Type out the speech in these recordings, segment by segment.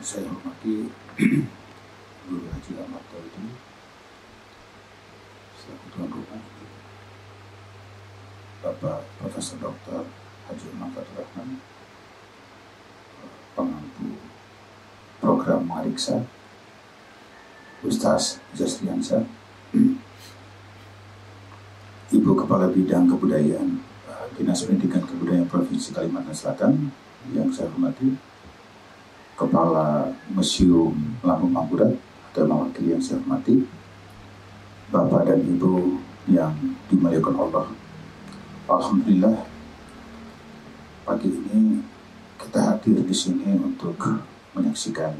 Saya hormati Guru Haji Ahmad Daudi selaku tuan rumah, Bapak Profesor Dr. Haji Ahmad Rahman, pengampu program Mariksa, Ustaz Jasriansyah, Ibu Kepala Bidang Kebudayaan Dinas Pendidikan Kebudayaan Provinsi Kalimantan Selatan yang saya hormati, Kepala Museum Lampung Mangkurat atau mewakili yang saya hormati, Bapak dan Ibu yang dimuliakan Allah. Alhamdulillah, pagi ini kita hadir di sini untuk menyaksikan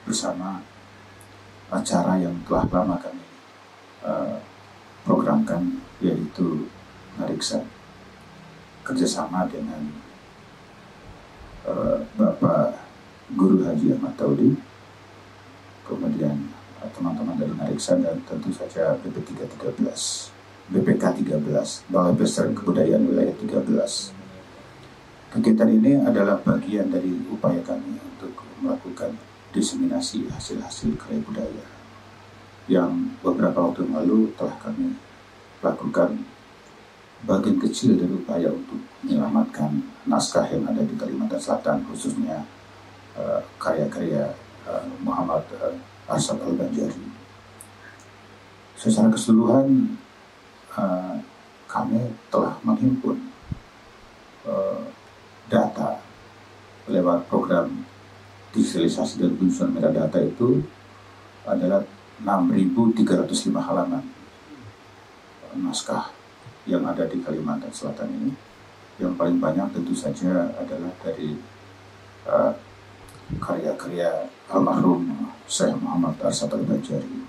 bersama acara yang telah lama kami programkan, yaitu Mariksa, kerjasama dengan Bapak Guru Haji Ahmad Daudi, kemudian teman-teman dari Mariksa, dan tentu saja BPK 13, Balai Pelestarian Kebudayaan Wilayah 13. Kegiatan ini adalah bagian dari upaya kami untuk melakukan diseminasi hasil-hasil karya budaya yang beberapa waktu lalu telah kami lakukan bagian kecil dari upaya untuk menyelamatkan naskah yang ada di Kalimantan Selatan, khususnya karya-karya Muhammad Arsyad Al-Banjari. Secara keseluruhan kami telah menghimpun data lewat program digitalisasi dan penyusunan metadata itu adalah 6.305 halaman naskah yang ada di Kalimantan Selatan ini. Yang paling banyak tentu saja adalah dari karya-karya almarhum Syekh Muhammad Arsyad Al-Banjari.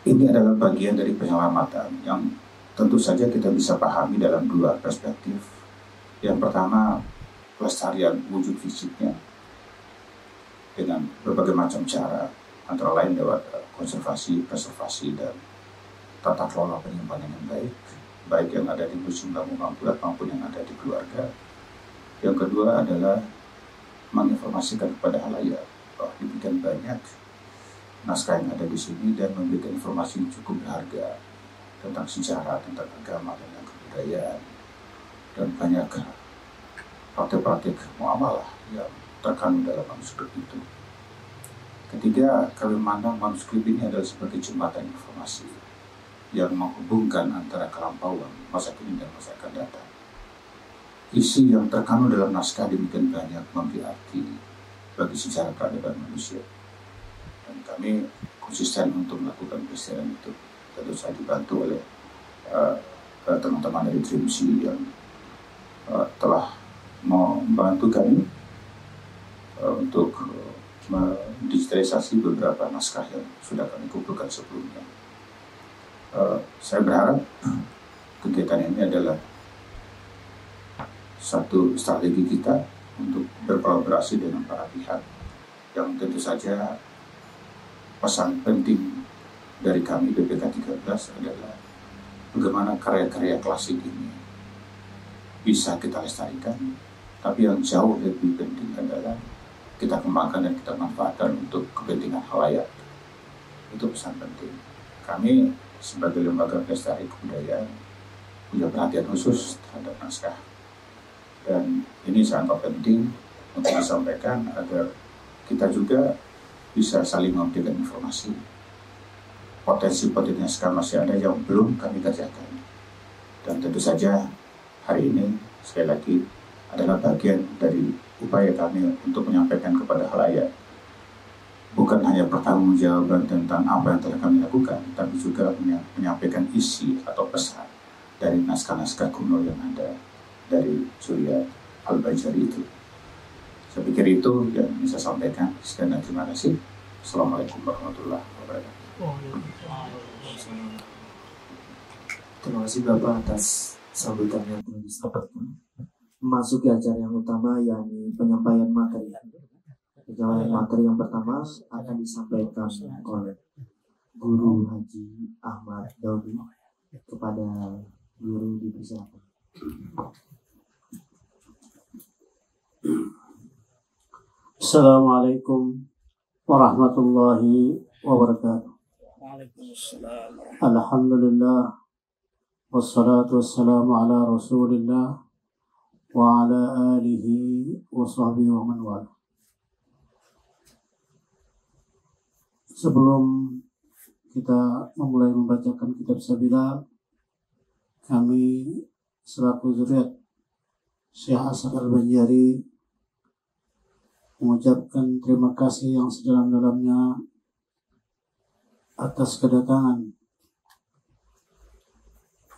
Ini adalah bagian dari penyelamatan yang tentu saja kita bisa pahami dalam dua perspektif. Yang pertama, pelestarian wujud fisiknya dengan berbagai macam cara, antara lain lewat konservasi, preservasi, dan tata kelola penyimpanan yang baik yang ada di Museum Lampung Mangkurat maupun yang ada di keluarga. Yang kedua adalah menginformasikan kepada halayak bahwa demikian banyak naskah yang ada di sini dan memberikan informasi yang cukup berharga tentang sejarah, tentang agama, tentang kebudayaan, dan banyak praktik-praktik muamalah yang terkandung dalam manuskrip itu. Ketiga, kami memandang manuskrip ini adalah sebagai jembatan informasi yang menghubungkan antara kelampauan, masa kini, dan masa akan datang. Isi yang terkandung dalam naskah demikian banyak memberi arti bagi sejarah peradaban manusia. Dan kami konsisten untuk melakukan pelestarian itu. Tentu saya dibantu oleh teman-teman dari Trimsi yang telah membantu kami untuk mendigitalisasi beberapa naskah yang sudah kami kumpulkan sebelumnya. Saya berharap kegiatan ini adalah satu strategi kita untuk berkolaborasi dengan para pihak yang tentu saja pesan penting dari kami BPK 13 adalah bagaimana karya-karya klasik ini bisa kita lestarikan, tapi yang jauh lebih penting adalah kita kembangkan dan kita manfaatkan untuk kepentingan halayak. Itu pesan penting. Kami sebagai lembaga pelestari kebudayaan punya perhatian khusus terhadap naskah. Dan ini sangat penting untuk disampaikan agar kita juga bisa saling memberikan informasi. Potensi-potensi naskah masih ada yang belum kami kerjakan. Dan tentu saja hari ini sekali lagi adalah bagian dari upaya kami untuk menyampaikan kepada halayak bukan hanya pertanggungjawaban tentang apa yang telah kami lakukan, tapi juga menyampaikan isi atau pesan dari naskah-naskah kuno yang ada dari Surya Al-Banjari itu. Saya pikir itu yang bisa saya sampaikan. Sekian dan terima kasih. Assalamualaikum warahmatullahi wabarakatuh. Terima kasih Bapak atas sambutan yang telah disampaikan. Memasuki acara yang utama, yakni penyampaian materi. Penyampaian materi yang pertama akan disampaikan oleh Guru Haji Ahmad Daudi. Kepada guru dipersilakan. Assalamualaikum warahmatullahi wabarakatuh. Alhamdulillah wassalatu wassalamu ala Rasulillah wa ala alihi wa sahbihi wa man wala. Sebelum kita memulai membacakan kitab Sabila, kami selaku zuriat Syekh Asad Al-Banjari mengucapkan terima kasih yang sedalam-dalamnya atas kedatangan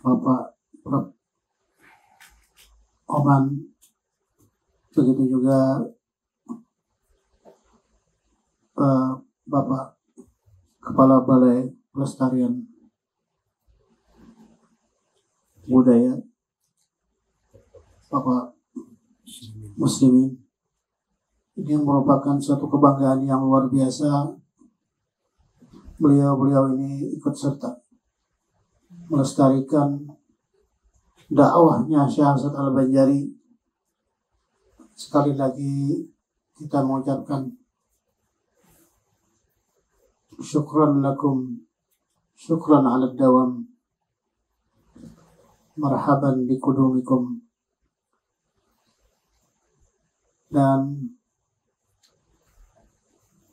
Bapak Prof. Oman, begitu juga Bapak Kepala Balai Pelestarian Budaya, Bapak Muslimin. Ini merupakan suatu kebanggaan yang luar biasa. Beliau ini ikut serta melestarikan dakwahnya Syekh Asad Al-Banjari. Sekali lagi kita mengucapkan syukran lakum, syukran ala dawam, marhaban bikudumikum. Dan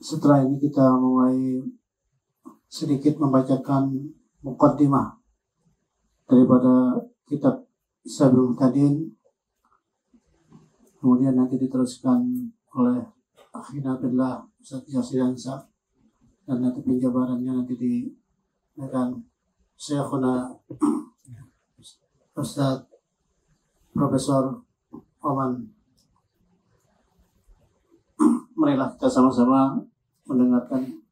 setelah ini kita mulai sedikit membacakan muqaddimah daripada kitab Sabilul Muhtadin. Kemudian nanti diteruskan oleh akhina billah Ustaz Yasiransa, dan nanti penjabarannya nanti dengan Syekhuna Ustaz Profesor Oman. Marilah kita sama-sama mendengarkan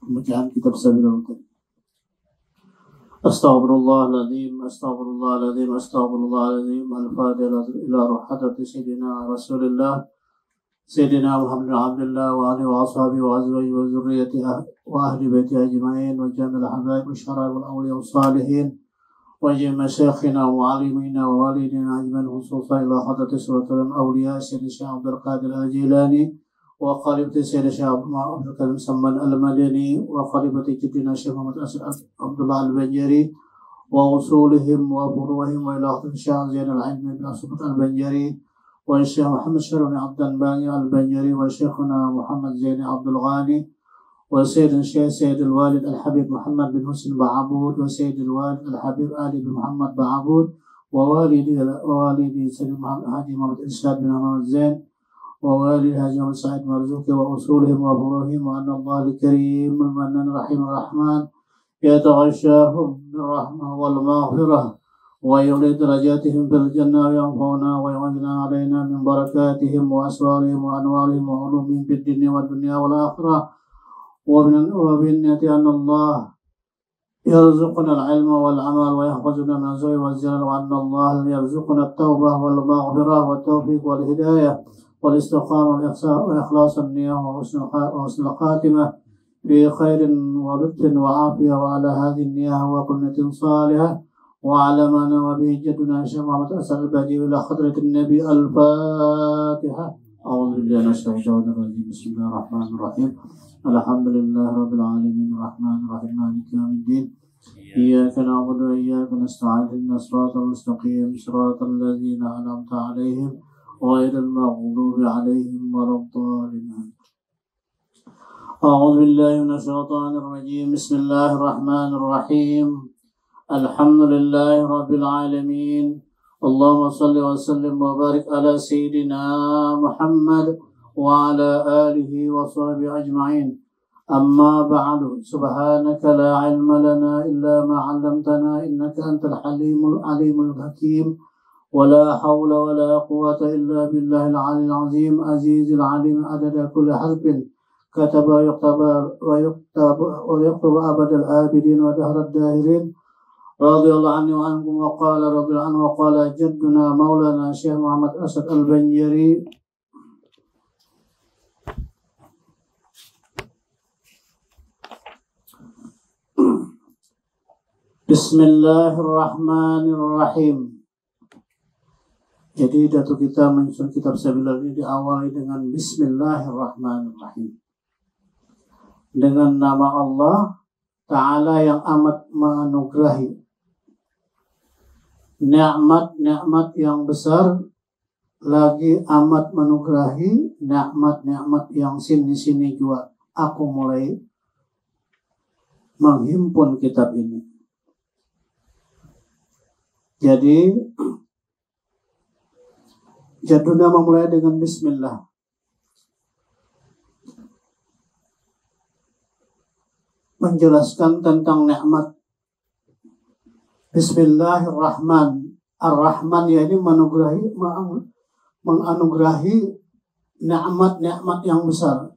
pembacaan kitab Sabilul Muhtadin. Astaghfirullahaladzim, astaghfirullahaladzim, astaghfirullahaladzim. Al-Fatihah ila ruh hadrati Sayyidina Rasulullah Sayyidina Muhammad Abdullah wa alihi wa ashabihi wa azwajihi wa zurriyyatihi wa ahli baitihi ajma'in wa jamil habaib wa syarab wal awliya wa salihin وجمع مشايخنا ومعلمينا ووالدنا أجمعين خصوصا إلى حضرة سلطان الأولياء سيد الشيخ عبد القادر الجيلاني وخليفة سيد الشيخ عبد الكريم سمان المدني وخليفة جدنا الشيخ محمد أسد عبد الله البنجري ووصولهم وفروعهم وإلى حضرة الشيخ زين العلم بن عصمت البنجري والشيخ محمد شرون عبد الباني البنجري وشيخنا محمد زين عبد الغاني وسيد الشيخ سيد الوالد الحبيب محمد بن حسن بعبود وسيد الوالد الحبيب علي بن محمد بعبود ووالدي سيد حاجي محمد إرشاد بن محمد زين ووالد حاجي محمد سعيد مرزوقي وأصولهم وفروعهم وأن الله الكريم المنان الرحيم الرحمن يتغشاهم بالرحمة والمغفرة ويعلي درجاتهم في الجنة وينفعنا ويعزنا علينا من بركاتهم وأسرارهم وأنوارهم وعلومهم في الدنيا والدنيا والآخرة وبالنية أن الله يرزقنا العلم والعمل ويحفظنا من الزوء والزلل وأن الله يرزقنا التوبة والمغفرة والتوفيق والهداية والاستقامة وإخلاص النية وحسن الخاتمة في خير ولطف وعافية. وعلى هذه النية وكنة صالحة وعلى ما نوى به جدنا الشيخ محمد أسد البديع إلى حضرة النبي. الفاتحة. أعوذ بالله من الشيطان الرجيم. بسم الله الرحمن الرحيم. الحمد لله رب العالمين الرحمن الرحيم مالك يوم الدين إياك نعبد وإياك نستعين اهدنا الصراط المستقيم صراط الذين أنعمت عليهم غير المغضوب عليهم ولا الضالين. أعوذ بالله من الشيطان الرجيم. بسم الله الرحمن الرحيم. الحمد لله رب العالمين. اللهم صل وسلم وبارك على سيدنا محمد وعلى آله وصحبه أجمعين. أما بعد. سبحانك لا علم لنا إلا ما علمتنا إنك أنت الحليم العليم الحكيم. ولا حول ولا قوة إلا بالله العلي العظيم عزيز العليم عدد كل حرف كتب ويكتب أبد الآبدين ودهر الداهرين. رضي الله عنه وعنكم. وقال رضي الله عنه وقال جدنا مولانا الشيخ محمد أسد البنجري بسم الله الرحمن الرحيم. Jadi datuk kita menyusun kitab Sabilullah ini diawali dengan Bismillahirrahmanirrahim. Dengan nama Allah Ta'ala yang amat menganugerahi nikmat-nikmat yang besar, lagi amat menugerahi nikmat-nikmat yang sini-sini juga. Aku mulai menghimpun kitab ini. Jadi jaduna memulai dengan Bismillah. Menjelaskan tentang nikmat. Bismillahirrahmanirrahim. Ar-Rahman ya ini menganugerahi nikmat-nikmat yang besar.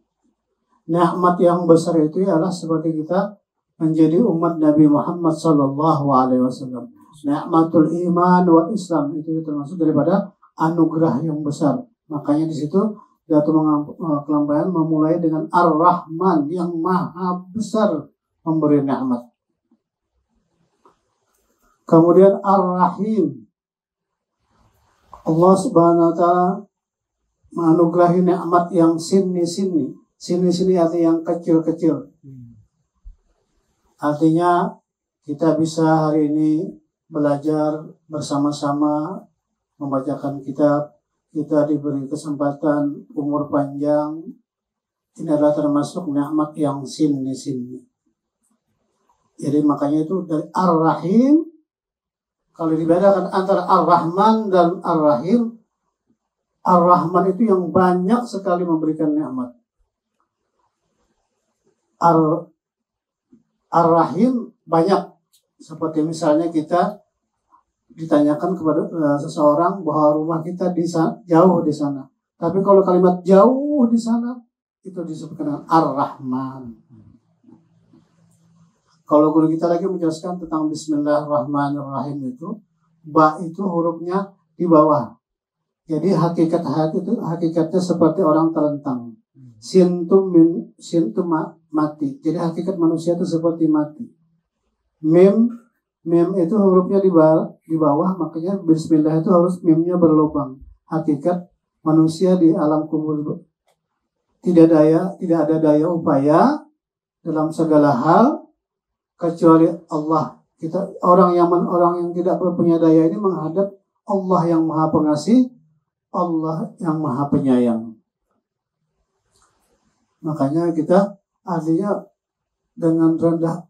Nikmat yang besar itu adalah seperti kita menjadi umat Nabi Muhammad sallallahu alaihi wasallam. Nikmatul iman wa Islam itu termasuk daripada anugerah yang besar. Makanya di situ Datuk Kelambayan memulai dengan Ar-Rahman yang maha besar memberi nikmat. Kemudian Ar-Rahim. Allah Subhanahu wa taala menganugerahi nikmat yang sini-sini. Sini-sini artinya yang kecil-kecil. Artinya kita bisa hari ini belajar bersama-sama membacakan kitab. Kita diberi kesempatan umur panjang. Ini adalah termasuk nikmat yang sini-sini. Jadi makanya itu dari Ar-Rahim. Kalau dibedakan antara Ar-Rahman dan Ar-Rahim, Ar-Rahman itu yang banyak sekali memberikan nikmat. Ar-Rahim banyak. Seperti misalnya kita ditanyakan kepada seseorang bahwa rumah kita jauh di sana. Tapi kalau kalimat jauh di sana, itu disebutkan dengan Ar-Rahman. Kalau guru kita lagi menjelaskan tentang Bismillahirrahmanirrahim itu, ba itu hurufnya di bawah. Jadi hakikatnya seperti orang terlentang. Sin itu mati. Jadi hakikat manusia itu seperti mati. Mim itu hurufnya di bawah, makanya Bismillah itu harus mimnya berlubang. Hakikat manusia di alam kubur tidak ada daya upaya dalam segala hal kecuali Allah. Orang yang tidak punya daya ini menghadap Allah yang Maha Pengasih, Allah yang Maha Penyayang. Makanya kita artinya dengan rendah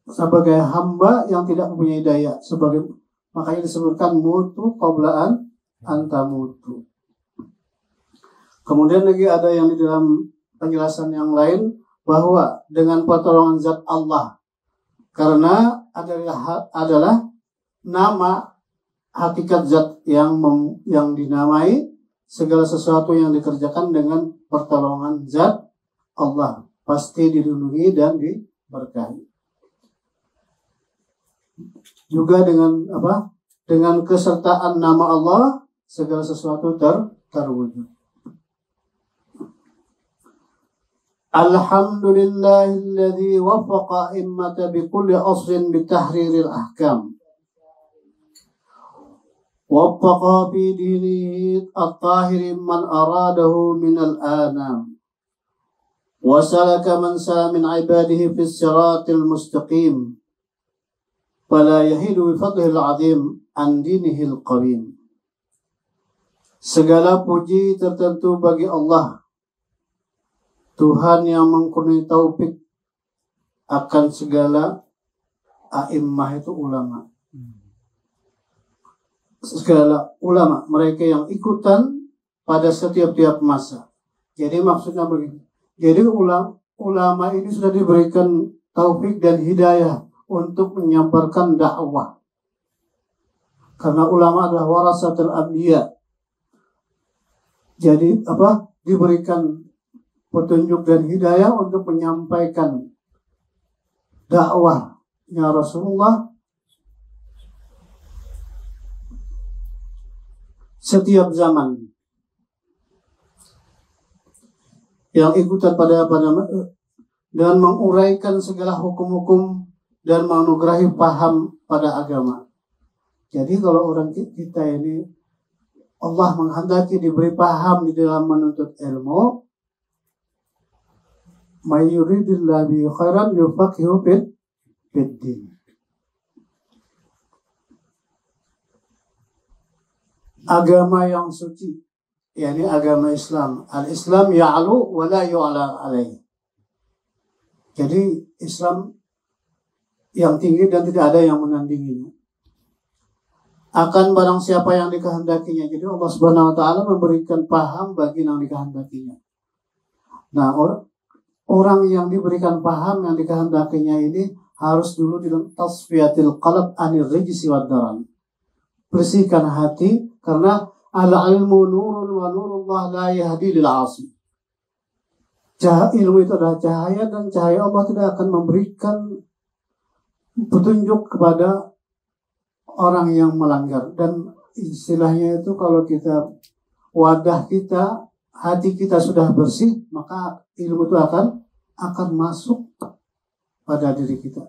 sebagai hamba yang tidak mempunyai daya, makanya disebutkan mutu qablaan anta mutu. Kemudian lagi ada yang di dalam penjelasan yang lain bahwa dengan pertolongan zat Allah, karena adalah nama hakikat zat yang dinamai segala sesuatu yang dikerjakan dengan pertolongan zat Allah pasti dilindungi dan diberkahi. Juga dengan kesertaan nama Allah segala sesuatu terwujud. Alhamdulillahilladzi waffaqa immata bikulli asrin bitahriril ahkam. Waffaqa fi dinihi at-tahiri man aradahu minal anam. Wasalaka man sa min ibadihi fis siratil mustaqim. Fala yahidu bifadlihil azim an dinihil qawim. Segala puji tertentu bagi Allah, Tuhan yang mempunyai taufik akan segala a'immah itu ulama. Segala ulama, mereka yang ikutan pada setiap masa. Jadi maksudnya begini. Jadi ulama ini sudah diberikan taufik dan hidayah untuk menyampaikan dakwah. Karena ulama adalah warasatul anbiya. Jadi diberikan petunjuk dan hidayah untuk menyampaikan dakwahnya Rasulullah setiap zaman. Yang ikutan pada dan menguraikan segala hukum-hukum dan menganugerahi paham pada agama. Jadi kalau orang kita ini Allah menghendaki diberi paham di dalam menuntut ilmu, may yuridillahu bihi khairan yufaqihu fid-din. Agama yang suci, yakni agama Islam. Al-Islam ya'lu wa la yu'la alaih. Jadi Islam yang tinggi dan tidak ada yang menandinginya. Akan barang siapa yang dikehendakinya. Jadi Allah Subhanahu wa taala memberikan paham bagi yang dikehendakinya. Nah, orang yang diberikan paham yang dikehendakinya ini harus dulu di tasfiyatil qalb anir rijsi wad daran. Bersihkan hati, karena al-ilmu nurun wa nurullah la yahdi lil 'asi. Ilmu itu adalah cahaya, dan cahaya Allah tidak akan memberikan petunjuk kepada orang yang melanggar. Dan istilahnya itu, kalau kita wadah kita, hati kita sudah bersih, maka ilmu itu akan masuk pada diri kita.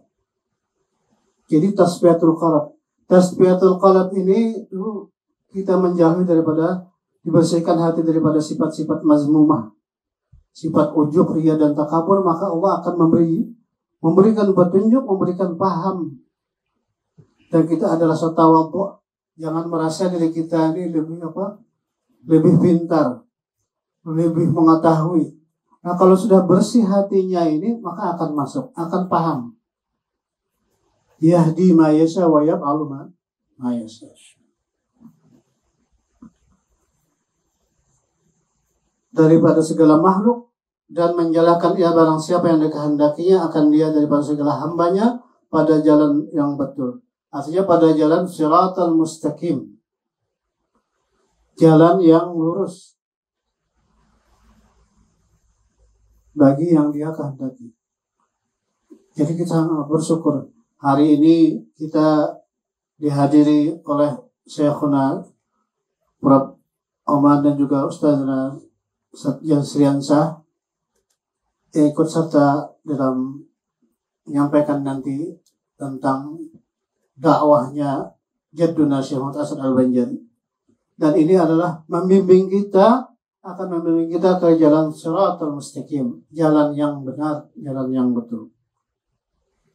Jadi tasfiyatul qalb. Tasfiyatul qalb ini dulu kita menjauhi daripada, dibersihkan hati daripada sifat-sifat mazmumah, sifat ujub, riya dan takabur, maka Allah akan memberikan petunjuk, memberikan paham. Dan kita adalah tawadhu. Jangan merasa diri kita ini lebih pintar, lebih mengetahui. Nah, kalau sudah bersih hatinya ini, maka akan masuk, akan paham. Yahdi ma yasha wa yaf'alu ma yasha. Daripada segala makhluk, dan menjalankan ia barang siapa yang dikehendakinya akan dia daripada segala hambanya pada jalan yang betul. Artinya pada jalan siratal mustaqim, jalan yang lurus bagi yang dia kehendaki. Jadi kita bersyukur hari ini kita dihadiri oleh Syekhuna Prof. Omar dan juga Ustazna Yasriansah yang ikut serta dalam menyampaikan nanti tentang dakwahnya Jadduna Syekh Muhammad As'ad Al-Banjari. Dan ini adalah membimbing kita, akan membimbing kita ke jalan siratal mustaqim, jalan yang benar, jalan yang betul.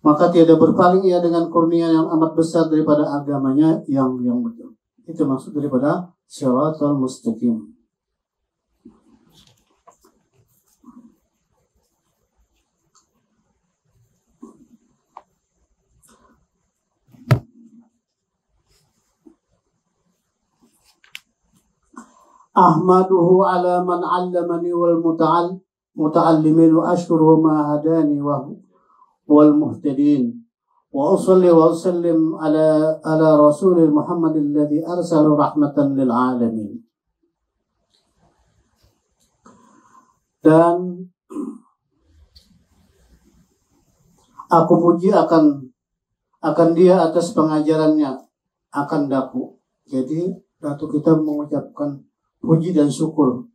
Maka tiada berpaling ia dengan kurnia yang amat besar daripada agamanya yang betul. Itu maksud daripada siratal mustaqim. Ahmaduhu ala man 'allamani wal muta'allimin wa ashkuruhu ma hadani wal muhtadin wa usalli wa usallim ala rasulil Muhammadil ladzi arsala rahmatan lil alamin. Dan aku puji akan dia atas pengajarannya, akan daku. Jadi datu kita mengucapkan puji dan syukur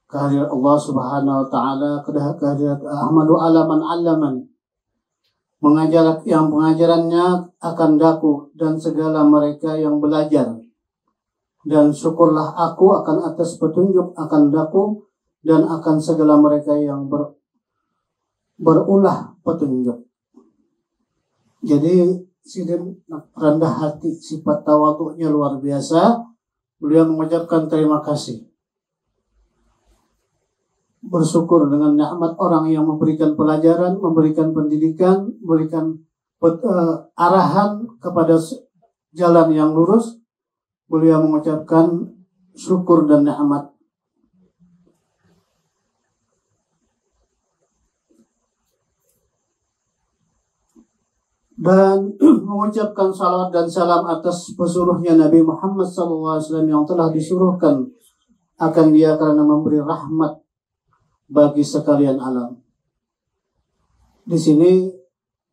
kehadirat Allah Subhanahu wa taala, kehadirat Ahmadu alaman alaman, yang pengajarannya akan daku dan segala mereka yang belajar. Dan syukurlah aku akan atas petunjuk akan daku dan akan segala mereka yang berulah petunjuk. Jadi sidin rendah hati, sifat tawadhu'nya luar biasa. Beliau mengucapkan terima kasih, bersyukur dengan nikmat orang yang memberikan pelajaran, memberikan pendidikan, memberikan arahan kepada jalan yang lurus. Beliau mengucapkan syukur dan nikmat. Dan mengucapkan salawat dan salam atas pesuruhnya Nabi Muhammad SAW yang telah disuruhkan akan dia karena memberi rahmat bagi sekalian alam. Di sini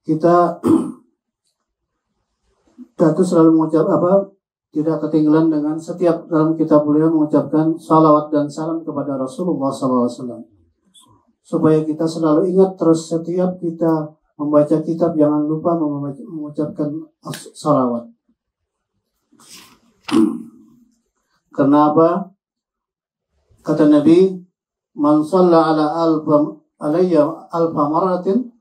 kita selalu mengucap tidak ketinggalan dengan setiap dalam kitab beliau mengucapkan salawat dan salam kepada Rasulullah SAW, supaya kita selalu ingat terus setiap kita membaca kitab, jangan lupa mengucapkan salawat. Kenapa? Kata Nabi, man shalla alayya alfa maratin,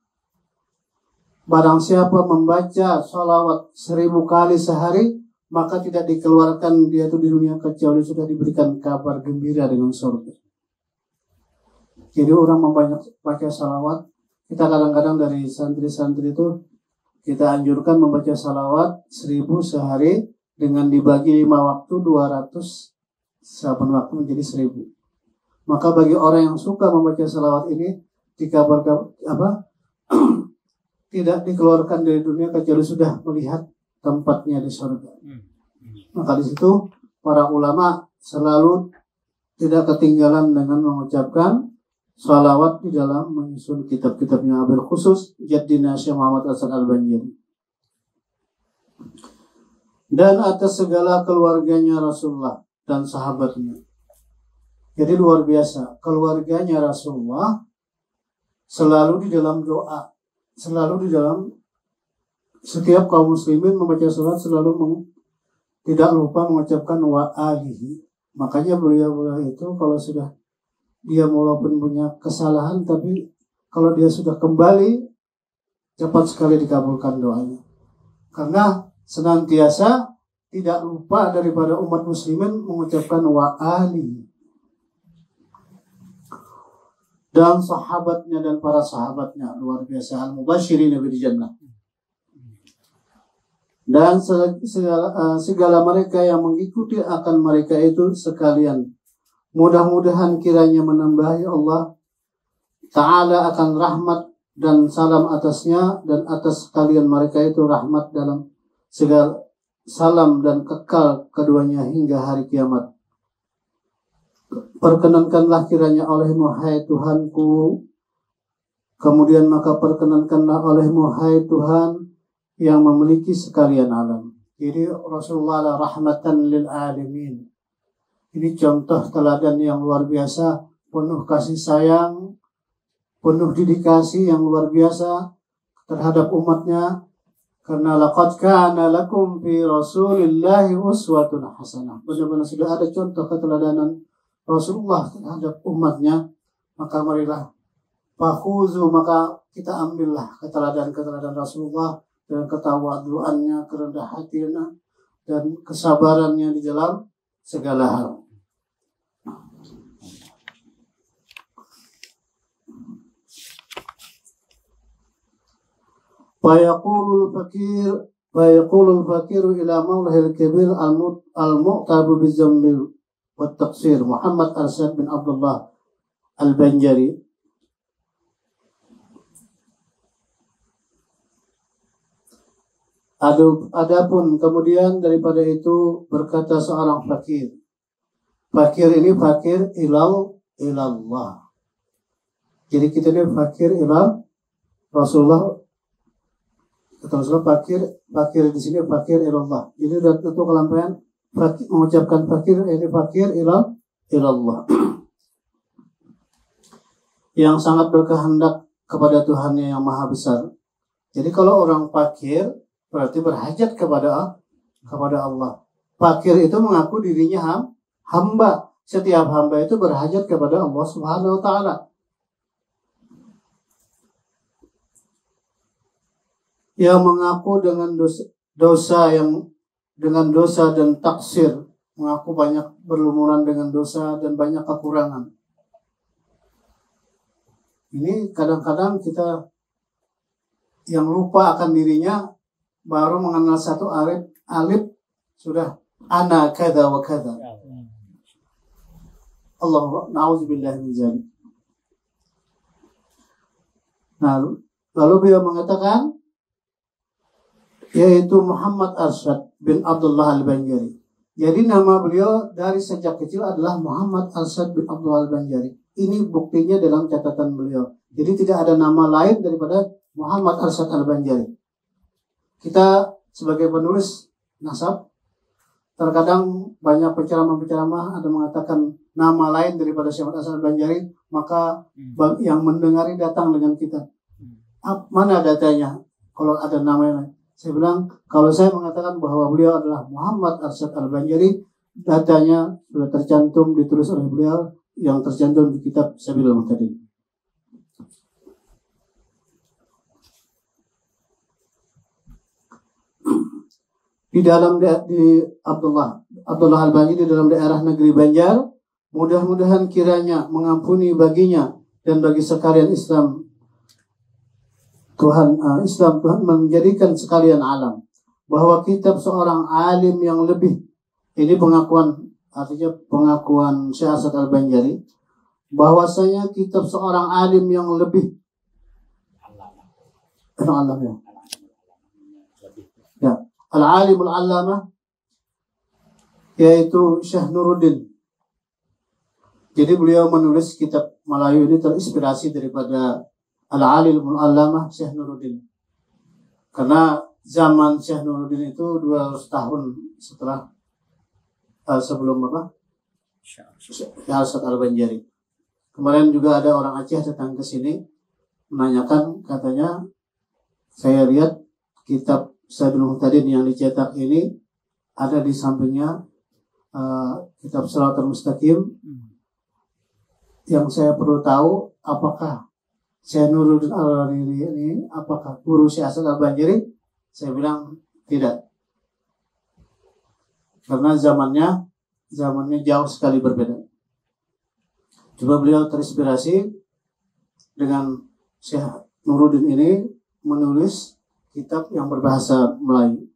barang siapa membaca salawat 1000 kali sehari, maka tidak dikeluarkan dia itu di dunia kecuali sudah diberikan kabar gembira dengan surga. Jadi orang membanyak baca salawat. Kita kadang-kadang dari santri-santri itu kita anjurkan membaca salawat 1000 sehari dengan dibagi 5 waktu 200 saban waktu menjadi 1000. Maka bagi orang yang suka membaca salawat ini dikabarkan tidak dikeluarkan dari dunia kecuali sudah melihat tempatnya di surga. Maka di situ para ulama selalu tidak ketinggalan dengan mengucapkan salawat di dalam menyusun kitab-kitabnya, abil khusus Jaddina Syekh Muhammad Hasan Al-Banjari. Dan atas segala keluarganya Rasulullah dan sahabatnya. Jadi luar biasa, keluarganya Rasulullah selalu di dalam doa, selalu di dalam setiap kaum muslimin membaca salat selalu tidak lupa mengucapkan wa alihi. Makanya beliau itu kalau sudah dia walaupun punya kesalahan, tapi kalau dia sudah kembali cepat sekali dikabulkan doanya. Karena senantiasa tidak lupa daripada umat muslimin mengucapkan wa alihi. Dan sahabatnya dan para sahabatnya luar biasa, al-mubasyirin bil jannah. Dan segala mereka yang mengikuti akan mereka itu sekalian. Mudah-mudahan kiranya menambahi Allah Ta'ala akan rahmat dan salam atasnya dan atas sekalian mereka itu rahmat dalam segala salam dan kekal keduanya hingga hari kiamat. Perkenankanlah kiranya olehmu hai Tuhanku, kemudian maka perkenankanlah olehmu hai Tuhan yang memiliki sekalian alam. Jadi Rasulullah rahmatan lil alamin. Ini contoh teladan yang luar biasa, penuh kasih sayang, penuh dedikasi yang luar biasa terhadap umatnya. Karena laqad kana lakum fi Rasulillahi uswatun hasanah. Benar-benar sudah ada contoh keteladanan Rasulullah terhadap umatnya. Maka marilah fakhuzu, maka kita ambillah keteladanan Rasulullah dan ketawaduannya, kerendah hatinya, dan kesabarannya di dalam segala hal. Fayaqulul fakiru ila maulahil kabir al-mu'tabu bizammil wa taqsir Muhammad Arsyad bin Abdullah Al-Banjari. Adapun kemudian daripada itu berkata seorang fakir. Fakir ini fakir ilallah. Jadi kita ini fakir ilal Rasulullah. Kata Rasulullah fakir di sini fakir ilallah. Jadi sudah tentu kelampaian mengucapkan fakir ini fakir ilallah. Yang sangat berkehendak kepada Tuhannya yang maha besar. Jadi kalau orang fakir berarti berhajat kepada Allah. Fakir itu mengaku dirinya hamba. Setiap hamba itu berhajat kepada Allah Subhanahu wa taala. Yang mengaku dengan dosa dan taksir, mengaku banyak berlumuran dengan dosa dan banyak kekurangan. Ini kadang-kadang kita yang lupa akan dirinya baru mengenal satu alif sudah ana kada wa kada. Allah na'udzubillah min dzalik. Nah, lalu beliau mengatakan yaitu Muhammad Arsyad bin Abdullah Al-Banjari. Jadi nama beliau dari sejak kecil adalah Muhammad Arsyad bin Abdullah Al-Banjari. Ini buktinya dalam catatan beliau. Jadi tidak ada nama lain daripada Muhammad Arsyad Al-Banjari. Kita sebagai penulis nasab, terkadang banyak penceramah-penceramah ada mengatakan nama lain daripada Syekh Muhammad Arsyad Al-Banjari, maka yang mendengari datang dengan kita. Mana datanya kalau ada nama lain? Saya bilang, kalau saya mengatakan bahwa beliau adalah Muhammad Arsyad Al-Banjari, datanya sudah tercantum, ditulis oleh beliau, yang tercantum di kitab Sabilul Muhtadin. Di dalam di Abdullah Al-Banji di dalam daerah negeri Banjar, mudah-mudahan kiranya mengampuni baginya dan bagi sekalian Islam Tuhan menjadikan sekalian alam bahwa kitab seorang alim yang lebih, ini pengakuan, artinya pengakuan Syekh Asad Al-Banjari, bahwasanya kitab seorang alim yang lebih Al-Alimul Allamah, yaitu Syekh Nuruddin. Jadi beliau menulis kitab Melayu ini terinspirasi daripada Al-Alimul Allamah Syekh Nuruddin. Karena zaman Syekh Nuruddin itu 200 tahun setelah sebelum apa? Syekh Asad Al-Banjari. Kemarin juga ada orang Aceh datang ke sini menanyakan, katanya saya lihat kitab Sabilul Muhtadin yang dicetak ini ada di sampingnya kitab Shiratal Mustaqim. Yang saya perlu tahu, apakah Syekh Nuruddin Al-Hariri ini apakah guru Syekh Asad Al-Banjari? Saya bilang tidak, karena zamannya jauh sekali berbeda. Coba beliau terinspirasi dengan Syekh Nuruddin ini menulis kitab yang berbahasa Melayu.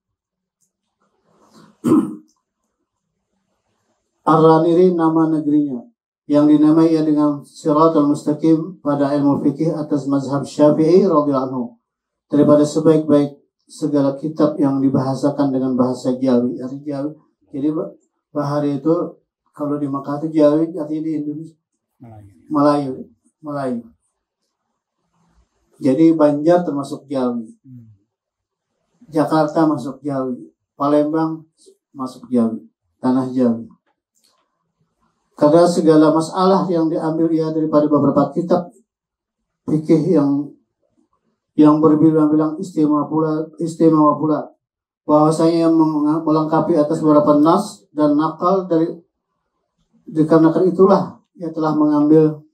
Ar-Raniri nama negerinya, yang dinamai ia dengan Shiratal Mustaqim pada ilmu fikih atas mazhab Syafi'i radhiyallahu anhu, daripada sebaik-baik segala kitab yang dibahasakan dengan bahasa Jawi. Jadi Bahari itu kalau di Makkah itu Jawi, artinya di Indonesia Melayu. Jadi Banjar termasuk Jawi. Jakarta masuk Jawi, Palembang masuk Jawi, tanah Jawi. Karena segala masalah yang diambil ia daripada beberapa kitab fikih yang berbilang-bilang istimewa pula, bahwasanya yang melengkapi atas beberapa nas dan nakal dikarenakan itulah ia telah mengambil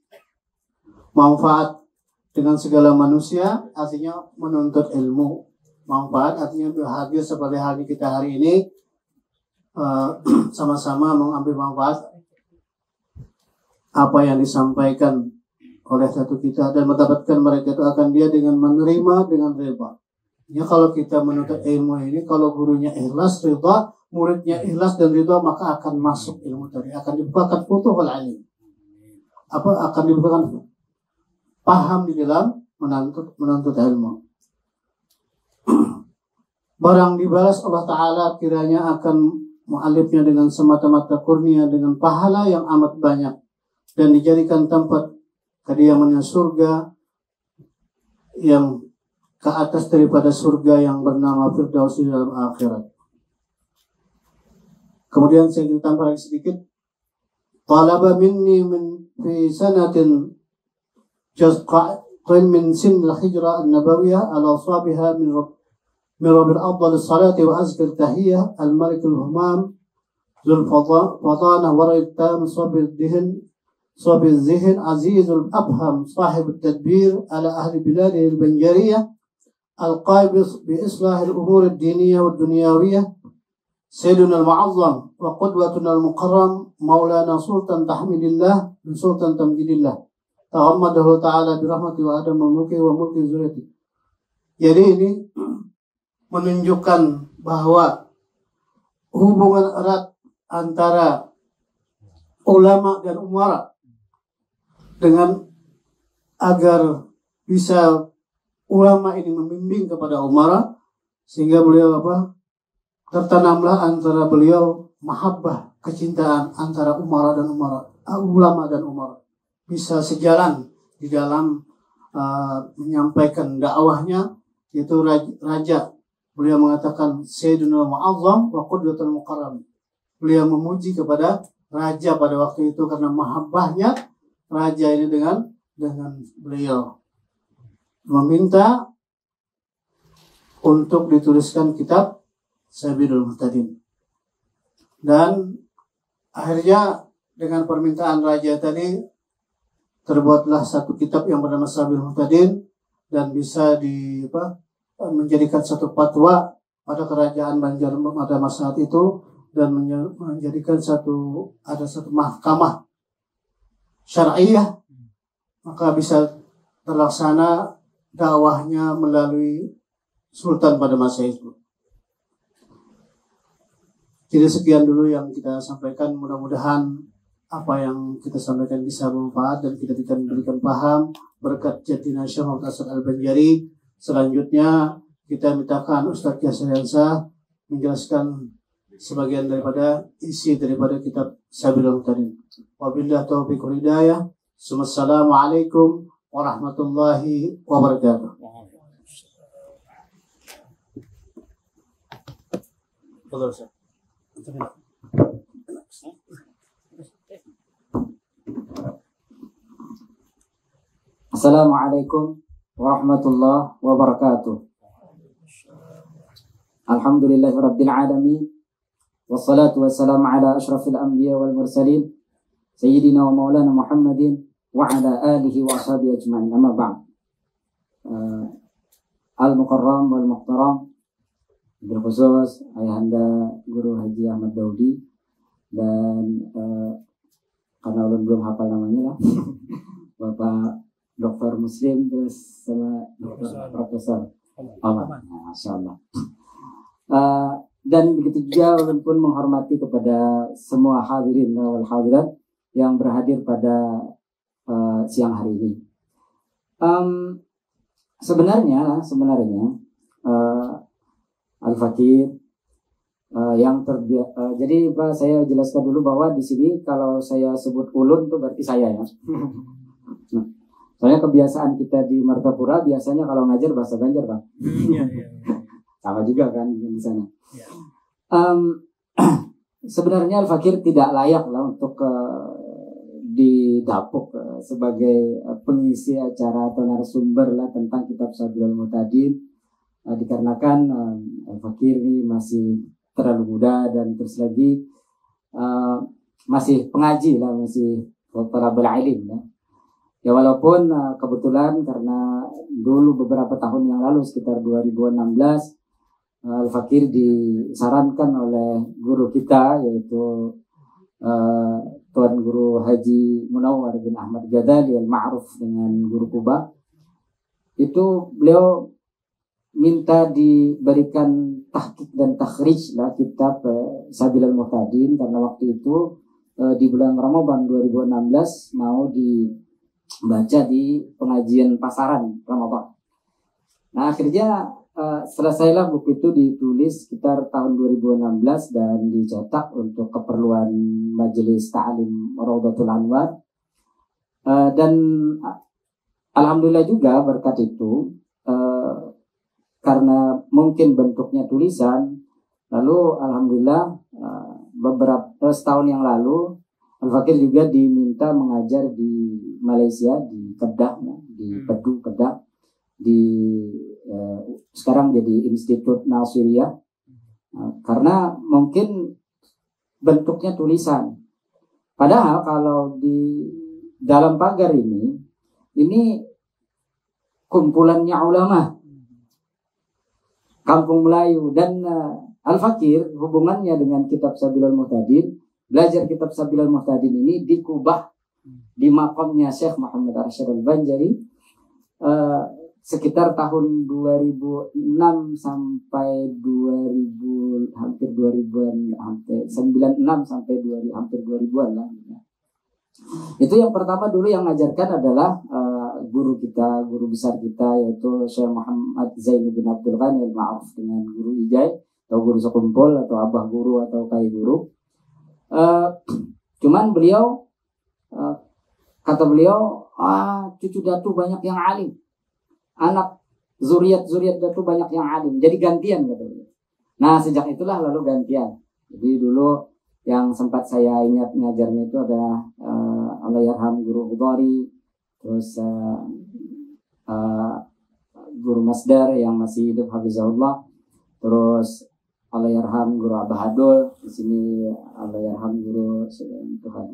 manfaat dengan segala manusia, artinya menuntut ilmu. Manfaat artinya hadir seperti hari kita hari ini, sama-sama mengambil manfaat apa yang disampaikan oleh satu kita dan mendapatkan mereka itu akan dia dengan menerima dengan rela. Ya, kalau kita menuntut ilmu ini, kalau gurunya ikhlas, rela, muridnya ikhlas dan rela, maka akan masuk ilmu tadi, akan dibukakan futuhul alim. Akan dibukakan paham di dalam menuntut ilmu. Barang dibalas Allah Ta'ala kiranya akan mu'alifnya dengan semata-mata kurnia dengan pahala yang amat banyak dan dijadikan tempat kediamannya surga yang ke atas daripada surga yang bernama Firdaus di dalam akhirat. Kemudian saya tambah lagi sedikit. Talaba minni fi sanatin jazqa'in min sin al-hijra an-nabawiyah ala sabiha min رب الأفضل الصلاة وأزكى التحية الملك الهمام ذو الفطانة ورع التام صوب الذهن عزيز الأبهم صاحب التدبير على أهل بلاده البنجرية القائم بإصلاح الأمور الدينية والدنيوية سيدنا المعظم وقدوتنا المكرم مولانا سلطان تحميد الله من سلطان تمجيد الله تغمده تعالى برحمته وآدم الملك وملك ذريته. Jadi ini menunjukkan bahwa hubungan erat antara ulama dan umara dengan agar bisa ulama ini membimbing kepada umara, sehingga beliau tertanamlah antara beliau mahabbah, kecintaan antara umara dan umara, ulama dan umara, bisa sejalan di dalam menyampaikan dakwahnya. Itu raja. Beliau mengatakan Sayyiduna Mu'azzam wa Qudwatul Mukarram. Beliau memuji kepada raja pada waktu itu karena mahabbahnya raja ini dengan beliau. Meminta untuk dituliskan kitab Sabilul Muhtadin. Dan Akhirnya dengan permintaan raja tadi terbuatlah satu kitab yang bernama Sabil Muhtadin dan bisa menjadikan satu fatwa pada kerajaan Banjar pada masa itu dan menjadikan satu mahkamah syariah, maka bisa terlaksana dakwahnya melalui sultan pada masa itu. Jadi sekian dulu yang kita sampaikan, mudah-mudahan apa yang kita sampaikan bisa bermanfaat dan kita bisa memberikan paham berkat jadinya Syekh Muhtasar Al-Banjari. Selanjutnya kita mintakan Ustaz Yasir menjelaskan sebagian daripada isi daripada kitab Sabilul Muhtadin. Wabillahi taufiq wal hidayah. Assalamualaikum warahmatullahi wabarakatuh. Assalamualaikum warahmatullahi wabarakatuh. Alhamdulillahirabbil alamin. Wassalatu wassalamu ala asyrafil anbiya wal mursalin sayyidina wa maulana Muhammadin wa ala alihi wa ashabihi ajma'in. Amma ba'd. Al-Mukarram wal Muhtaram, bil khusus Ayahanda Guru Haji Ahmad Daudi dan karena belum hafal namanya lah Bapak Dr. Muslim terus sama Dr. Profesor Aman. Masya Allah. Dan begitu juga walaupun menghormati kepada semua hadirin wal hadirat yang berhadir pada siang hari ini. Sebenarnya Al-Fakir yang jadi Pak, saya jelaskan dulu bahwa di sini kalau saya sebut ulun itu berarti saya ya. Nah, soalnya kebiasaan kita di Martapura biasanya kalau ngajar bahasa Banjar, Pak. Sama juga kan di sana. Sebenarnya Al-Fakir tidak layak lah untuk didapuk sebagai pengisi acara atau narasumber lah tentang kitab Sabilul Muhtadin, dikarenakan Al-Fakir ini masih terlalu muda dan terus lagi masih pengaji lah, masih talabul ilm ya. Ya walaupun kebetulan karena dulu beberapa tahun yang lalu sekitar 2016 Al-Fakir disarankan oleh guru kita yaitu Tuan Guru Haji Munawwar bin Ahmad Ghazali al-Ma'ruf dengan Guru Kuba. Itu beliau minta diberikan tahqiq dan takhrij lah kitab Sabilul Muhtadin karena waktu itu di bulan Ramadan 2016 mau dibaca di pengajian pasaran Ramadan. Nah akhirnya selesailah buku itu ditulis sekitar tahun 2016 dan dicetak untuk keperluan Majelis Ta'lim Rawdatul Anwar. Dan alhamdulillah juga berkat itu karena mungkin bentuknya tulisan, lalu alhamdulillah beberapa setahun yang lalu Al-Fakir juga diminta mengajar di Malaysia di Kedah, di Pedu Kedah, sekarang jadi Institut Nasiriyah, karena mungkin bentuknya tulisan. Padahal kalau di dalam pagar ini kumpulannya ulama Kampung Melayu dan Al-Fakir hubungannya dengan kitab Sabilul Muhtadin, belajar kitab Sabilul Muhtadin ini di Kubah di makamnya Syekh Muhammad Arsyad Al-Banjari sekitar tahun 2006 sampai 2000 hampir 2000-an, hampir 96 sampai 2000 hampir 2000-an lah. Itu yang pertama dulu yang mengajarkan adalah guru kita, guru besar kita yaitu Syekh Muhammad Zain bin Abdul Ghani al-Ma'ruf dengan Guru Ijai atau Guru Sekumpul atau Abah Guru atau Kai Guru. Cuman beliau kata beliau, cucu Datu banyak yang alim, anak zuriat Datu banyak yang alim, jadi gantian kata beliau. Nah sejak itulah lalu gantian. Jadi dulu yang sempat saya ingat ngajarnya itu ada Allahyarham Guru Hudari, terus Guru Masdar yang masih hidup hafizahullah, terus Allahyarham Guru Abahadul, di sini Allahyarham Guru Tuhan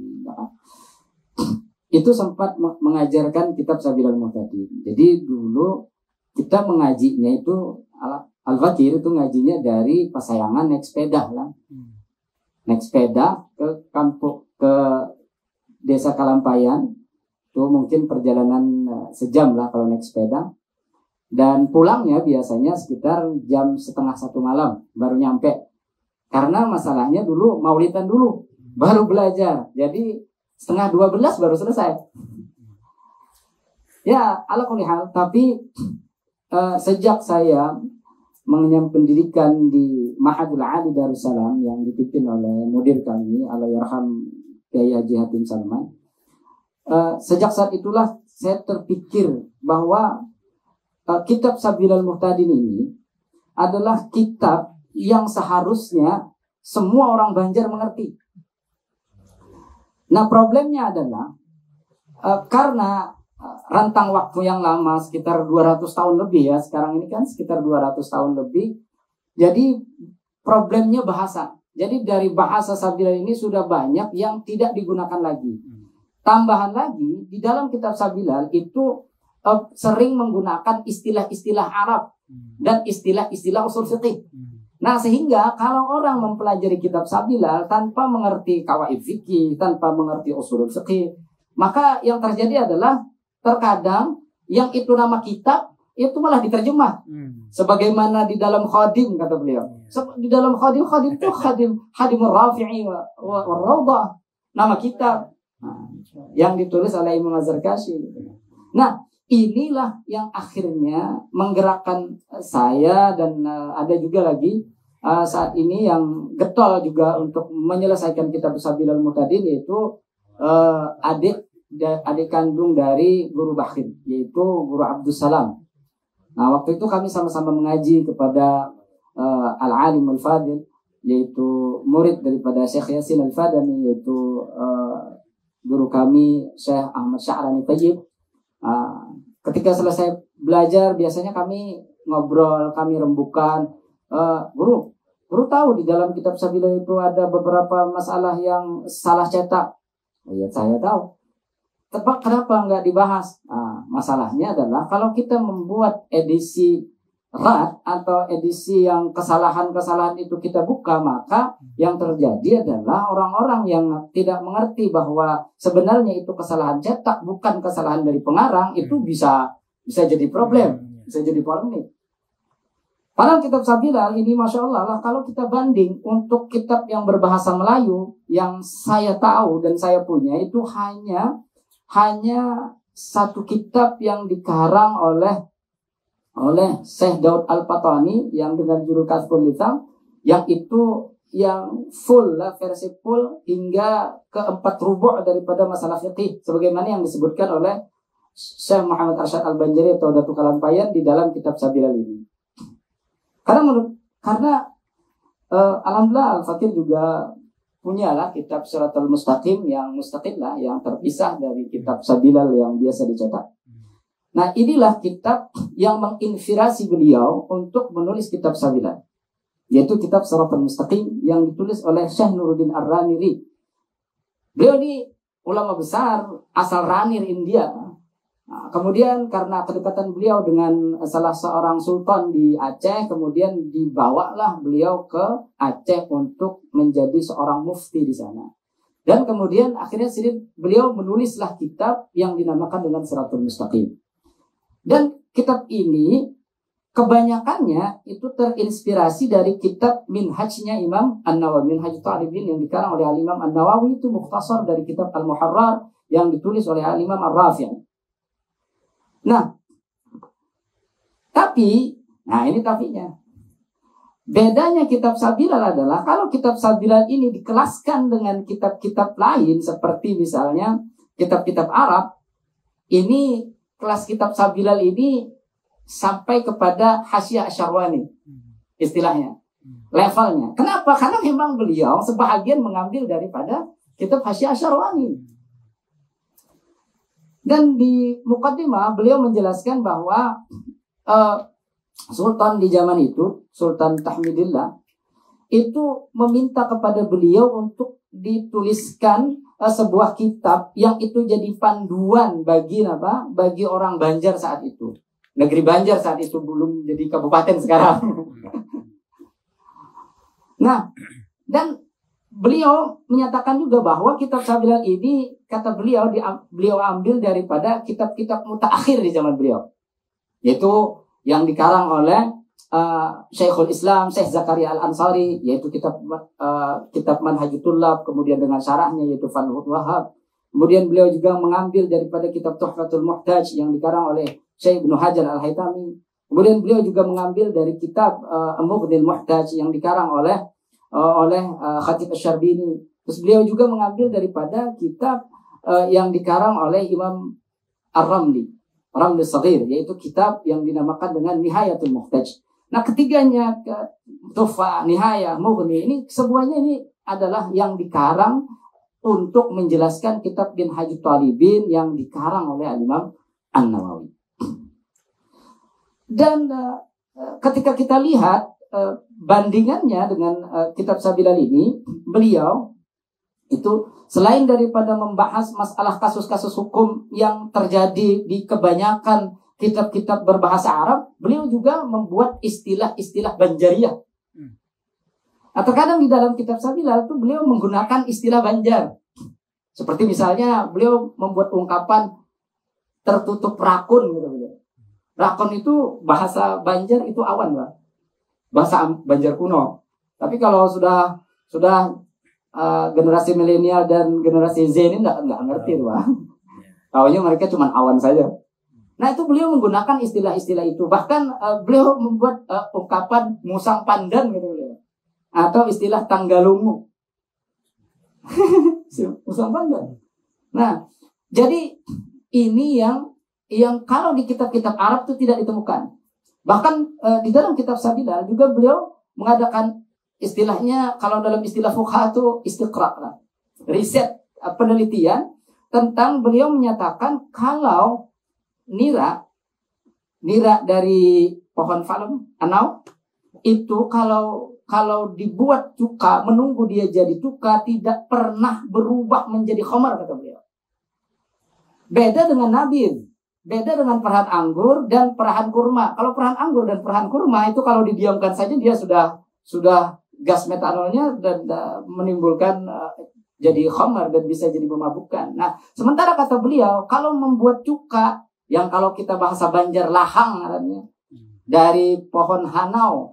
itu sempat mengajarkan kitab Sabilal Muhtadin. Jadi dulu kita mengajinya itu Al-Fakir itu ngajinya dari Pasayangan naik sepeda lah. Naik sepeda ke kampung, ke Desa Kalampayan. Itu mungkin perjalanan sejam lah kalau naik sepeda. Dan pulangnya biasanya sekitar jam 12:30 malam baru nyampe. Karena masalahnya dulu maulidan dulu, baru belajar. Jadi 11:30 baru selesai. Ya, ala kulli hal. Tapi sejak saya mengenyam pendidikan di Ma'hadul Ali Darussalam yang dipimpin oleh mudir kami, Allahyarham Kiai Haji Hatim Salman. Sejak saat itulah saya terpikir bahwa kitab Sabilal Muhtadin ini adalah kitab yang seharusnya semua orang Banjar mengerti. Nah, problemnya adalah karena rentang waktu yang lama sekitar 200 tahun lebih ya, sekarang ini kan sekitar 200 tahun lebih. Jadi problemnya bahasa. Jadi dari bahasa Sabilal ini sudah banyak yang tidak digunakan lagi. Tambahan lagi di dalam kitab Sabilal itu sering menggunakan istilah-istilah Arab dan istilah-istilah usul fiqih. Nah, sehingga kalau orang mempelajari kitab Sabilal tanpa mengerti qawaid fikih, tanpa mengerti usul fiqih, maka yang terjadi adalah terkadang yang itu nama kitab itu malah diterjemah. Sebagaimana di dalam Khadim kata beliau. Di dalam Khadim itu Khadimur Rafi'i wa Rawdah, nama kitab yang ditulis oleh Imam Az-Zarkashi. Nah, inilah yang akhirnya menggerakkan saya dan ada juga lagi saat ini yang getol juga untuk menyelesaikan kitab Sabilal Muhtadin, yaitu adik kandung dari Guru Bakhir, yaitu Guru Abdus Salam. Nah, waktu itu kami sama-sama mengaji kepada Al-Alim Al-Fadil, yaitu murid daripada Syekh Yasin Al-Fadani, yaitu guru kami Syekh Ahmad Sya'rani Tayyib. Ketika selesai belajar biasanya kami ngobrol, kami rembukan, guru tahu di dalam kitab Sabilal itu ada beberapa masalah yang salah cetak. Ya, saya tahu. Tebak kenapa nggak dibahas? Masalahnya adalah kalau kita membuat edisi rat atau edisi yang kesalahan-kesalahan itu kita buka, maka yang terjadi adalah orang-orang yang tidak mengerti bahwa sebenarnya itu kesalahan cetak, bukan kesalahan dari pengarang, itu bisa jadi problem, bisa jadi polemik. Padahal kitab Sabilal ini Masya Allah lah, kalau kita banding untuk kitab yang berbahasa Melayu yang saya tahu dan saya punya, itu hanya satu kitab yang dikarang oleh Syekh Daud Al-Patani yang dengan judul Kasful Lisan, yang itu yang full lah, versi full hingga ke 4 rubu' daripada masalah fiqih sebagaimana yang disebutkan oleh Syekh Muhammad Arsyad Al-Banjari atau Datuk Kalampayan di dalam kitab Sabilal ini. Karena alhamdulillah Al-Fakir juga punya lah kitab Siratal Mustaqim yang mustaqil lah, yang terpisah dari kitab Sabilal yang biasa dicetak. Nah, inilah kitab yang menginspirasi beliau untuk menulis kitab Sabilal, yaitu kitab Siratal Mustaqim yang ditulis oleh Syekh Nuruddin Ar-Raniri. Beliau ini ulama besar asal Ranir, India. Nah, kemudian karena kedekatan beliau dengan salah seorang sultan di Aceh, kemudian dibawalah beliau ke Aceh untuk menjadi seorang mufti di sana. Dan kemudian akhirnya beliau menulislah kitab yang dinamakan dengan Siratal Mustaqim. Dan kitab ini kebanyakannya itu terinspirasi dari kitab Minhajnya Imam An-Nawawi, Minhaj Talibin yang dikarang oleh Al-Imam An-Nawawi, itu mukhtasar dari kitab Al-Muharrar yang ditulis oleh Al-Imam Ar-Rafi'. Nah, ini tapinya. Bedanya kitab Sabilal adalah kalau kitab Sabilal ini dikelaskan dengan kitab-kitab lain seperti misalnya kitab-kitab Arab, ini kelas kitab Sabilal ini sampai kepada Hasyiah Asyarwani istilahnya, levelnya. Kenapa? Karena memang beliau sebahagian mengambil daripada kitab Hasyiah Asyarwani. Dan di Muqaddimah beliau menjelaskan bahwa Sultan di zaman itu, Sultan Tahmidillah, itu meminta kepada beliau untuk dituliskan sebuah kitab yang itu jadi panduan bagi apa? Bagi orang Banjar saat itu. Negeri Banjar saat itu belum jadi kabupaten sekarang. Nah, dan beliau menyatakan juga bahwa kitab Sabilan ini, kata beliau, beliau ambil daripada kitab-kitab mutaakhir di zaman beliau, yaitu yang dikarang oleh Syekhul Islam Syekh Zakaria Al-Ansari, yaitu kitab Manhajut Thullab, kemudian dengan syarahnya yaitu Fathul Wahhab. Kemudian beliau juga mengambil daripada kitab Tuhfatul Muhtaj yang dikarang oleh Syekh Ibnu Hajar Al-Haytami. Kemudian beliau juga mengambil dari kitab Mughnil Muhtaj yang dikarang oleh Khatib Asy-Syarbini. Terus beliau juga mengambil daripada kitab yang dikarang oleh Imam Ar-Ramli Shaghir, yaitu kitab yang dinamakan dengan Nihayatul Muhtaj. Nah, ketiganya, Tuhfa, Nihaya, Mughni, ini semuanya ini adalah yang dikarang untuk menjelaskan kitab Minhajut Thalibin yang dikarang oleh Imam An-Nawawi. Dan ketika kita lihat bandingannya dengan kitab Sabilal ini, beliau itu selain daripada membahas masalah kasus-kasus hukum yang terjadi di kebanyakan kitab-kitab berbahasa Arab, beliau juga membuat istilah-istilah Banjariyah. Nah, terkadang di dalam kitab Sabilal itu beliau menggunakan istilah Banjar. Seperti misalnya beliau membuat ungkapan tertutup rakun gitu. Rakun itu bahasa Banjar itu awan, Pak. Bahasa Banjar kuno. Tapi kalau sudah generasi milenial dan generasi Z ini enggak ngerti, Pak. Taunya mereka cuma awan saja. Nah, itu beliau menggunakan istilah-istilah itu. Bahkan beliau membuat ungkapan musang pandan gitu beliau. Atau istilah tanggalungu. Musang pandan. Nah, jadi ini yang kalau di kitab-kitab Arab itu tidak ditemukan. Bahkan di dalam kitab Sabilal juga beliau mengadakan istilahnya, kalau dalam istilah fuqaha itu istiqra' lah. Riset, penelitian tentang, beliau menyatakan kalau nira dari pohon palem, anau, itu kalau dibuat cuka, menunggu dia jadi cuka, tidak pernah berubah menjadi khamar, kata beliau. Beda dengan nabid, beda dengan perahan anggur dan perahan kurma. Kalau perahan anggur dan perahan kurma itu kalau didiamkan saja dia sudah gas metanolnya dan menimbulkan jadi khamar dan bisa jadi memabukkan. Nah, sementara kata beliau, kalau membuat cuka, yang kalau kita bahasa Banjar lahang katanya, dari pohon hanau